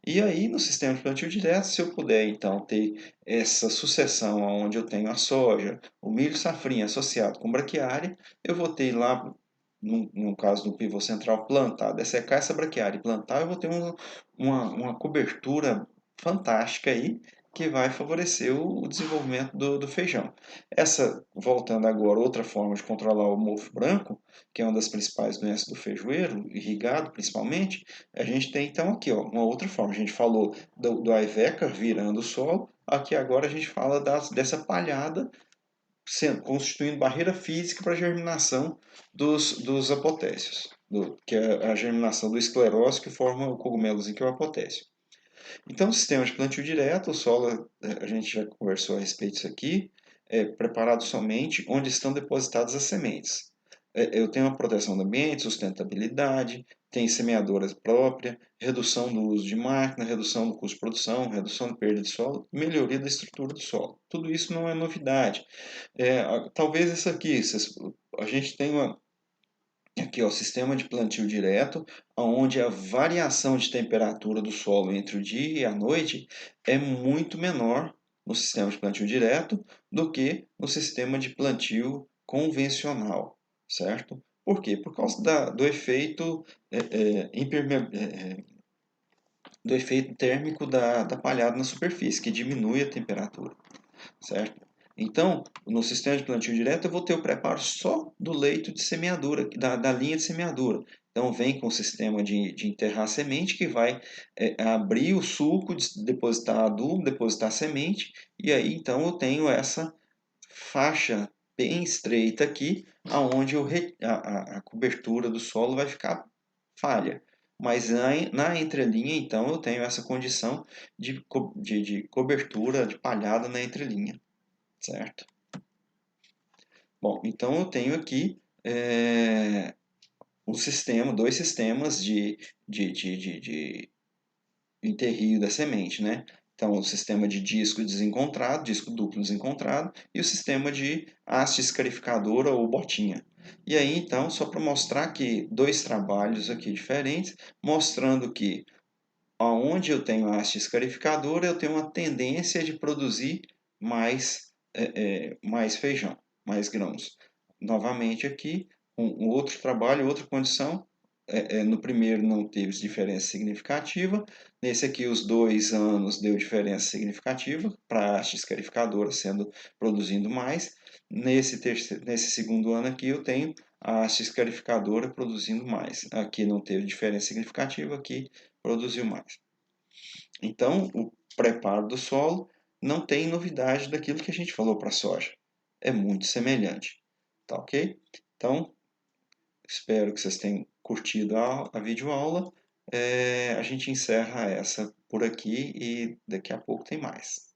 E aí, no sistema de plantio direto, se eu puder, então, ter essa sucessão onde eu tenho a soja, o milho safrinha associado com braquiária, eu vou ter lá, no caso do pivô central, plantar, dessecar essa braquiária e plantar, eu vou ter uma cobertura fantástica aí, que vai favorecer o desenvolvimento do feijão. Voltando agora, outra forma de controlar o mofo branco, que é uma das principais doenças do feijoeiro, irrigado principalmente, a gente tem então aqui uma outra forma. A gente falou do Aiveca virando o solo, aqui agora a gente fala dessa palhada constituindo barreira física para a germinação dos apotécios, que é a germinação do esclerose que forma o cogumelozinho que é o apotécio. Então, o sistema de plantio direto, o solo, a gente já conversou a respeito disso aqui, é preparado somente onde estão depositadas as sementes. Eu tenho uma proteção do ambiente, sustentabilidade, tem semeadora própria, redução do uso de máquina, redução do custo de produção, redução de perda de solo, melhoria da estrutura do solo. Tudo isso não é novidade. Talvez isso aqui, a gente tem aqui, ó, sistema de plantio direto, onde a variação de temperatura do solo entre o dia e a noite é muito menor no sistema de plantio direto do que no sistema de plantio convencional, certo? Por quê? Por causa do efeito do efeito térmico da palhada na superfície, que diminui a temperatura, certo? Então, no sistema de plantio direto, eu vou ter o preparo só do leito de semeadura, da linha de semeadura. Então, vem com o sistema de enterrar a semente, que vai abrir o sulco, depositar adubo, depositar a semente, e aí, então, eu tenho essa faixa bem estreita aqui, aonde a cobertura do solo vai ficar falha. Mas na entrelinha, então, eu tenho essa condição de cobertura de palhada na entrelinha, certo? Bom, então eu tenho aqui dois sistemas de enterrio da semente, né? Então, o sistema de disco desencontrado, disco duplo desencontrado, e o sistema de haste escarificadora ou botinha. E aí, então, só para mostrar que dois trabalhos aqui diferentes, mostrando que onde eu tenho haste escarificadora, eu tenho uma tendência de produzir mais feijão, mais grãos. Novamente aqui, um outro trabalho, outra condição. No primeiro não teve diferença significativa. Nesse aqui, os 2 anos deu diferença significativa para a haste escarificadora produzindo mais. Nesse segundo ano aqui, eu tenho a haste escarificadora produzindo mais. Aqui não teve diferença significativa, aqui produziu mais. Então, o preparo do solo não tem novidade daquilo que a gente falou para a soja. É muito semelhante. Tá ok? Então, espero que vocês tenham curtido a videoaula. A gente encerra essa por aqui e daqui a pouco tem mais.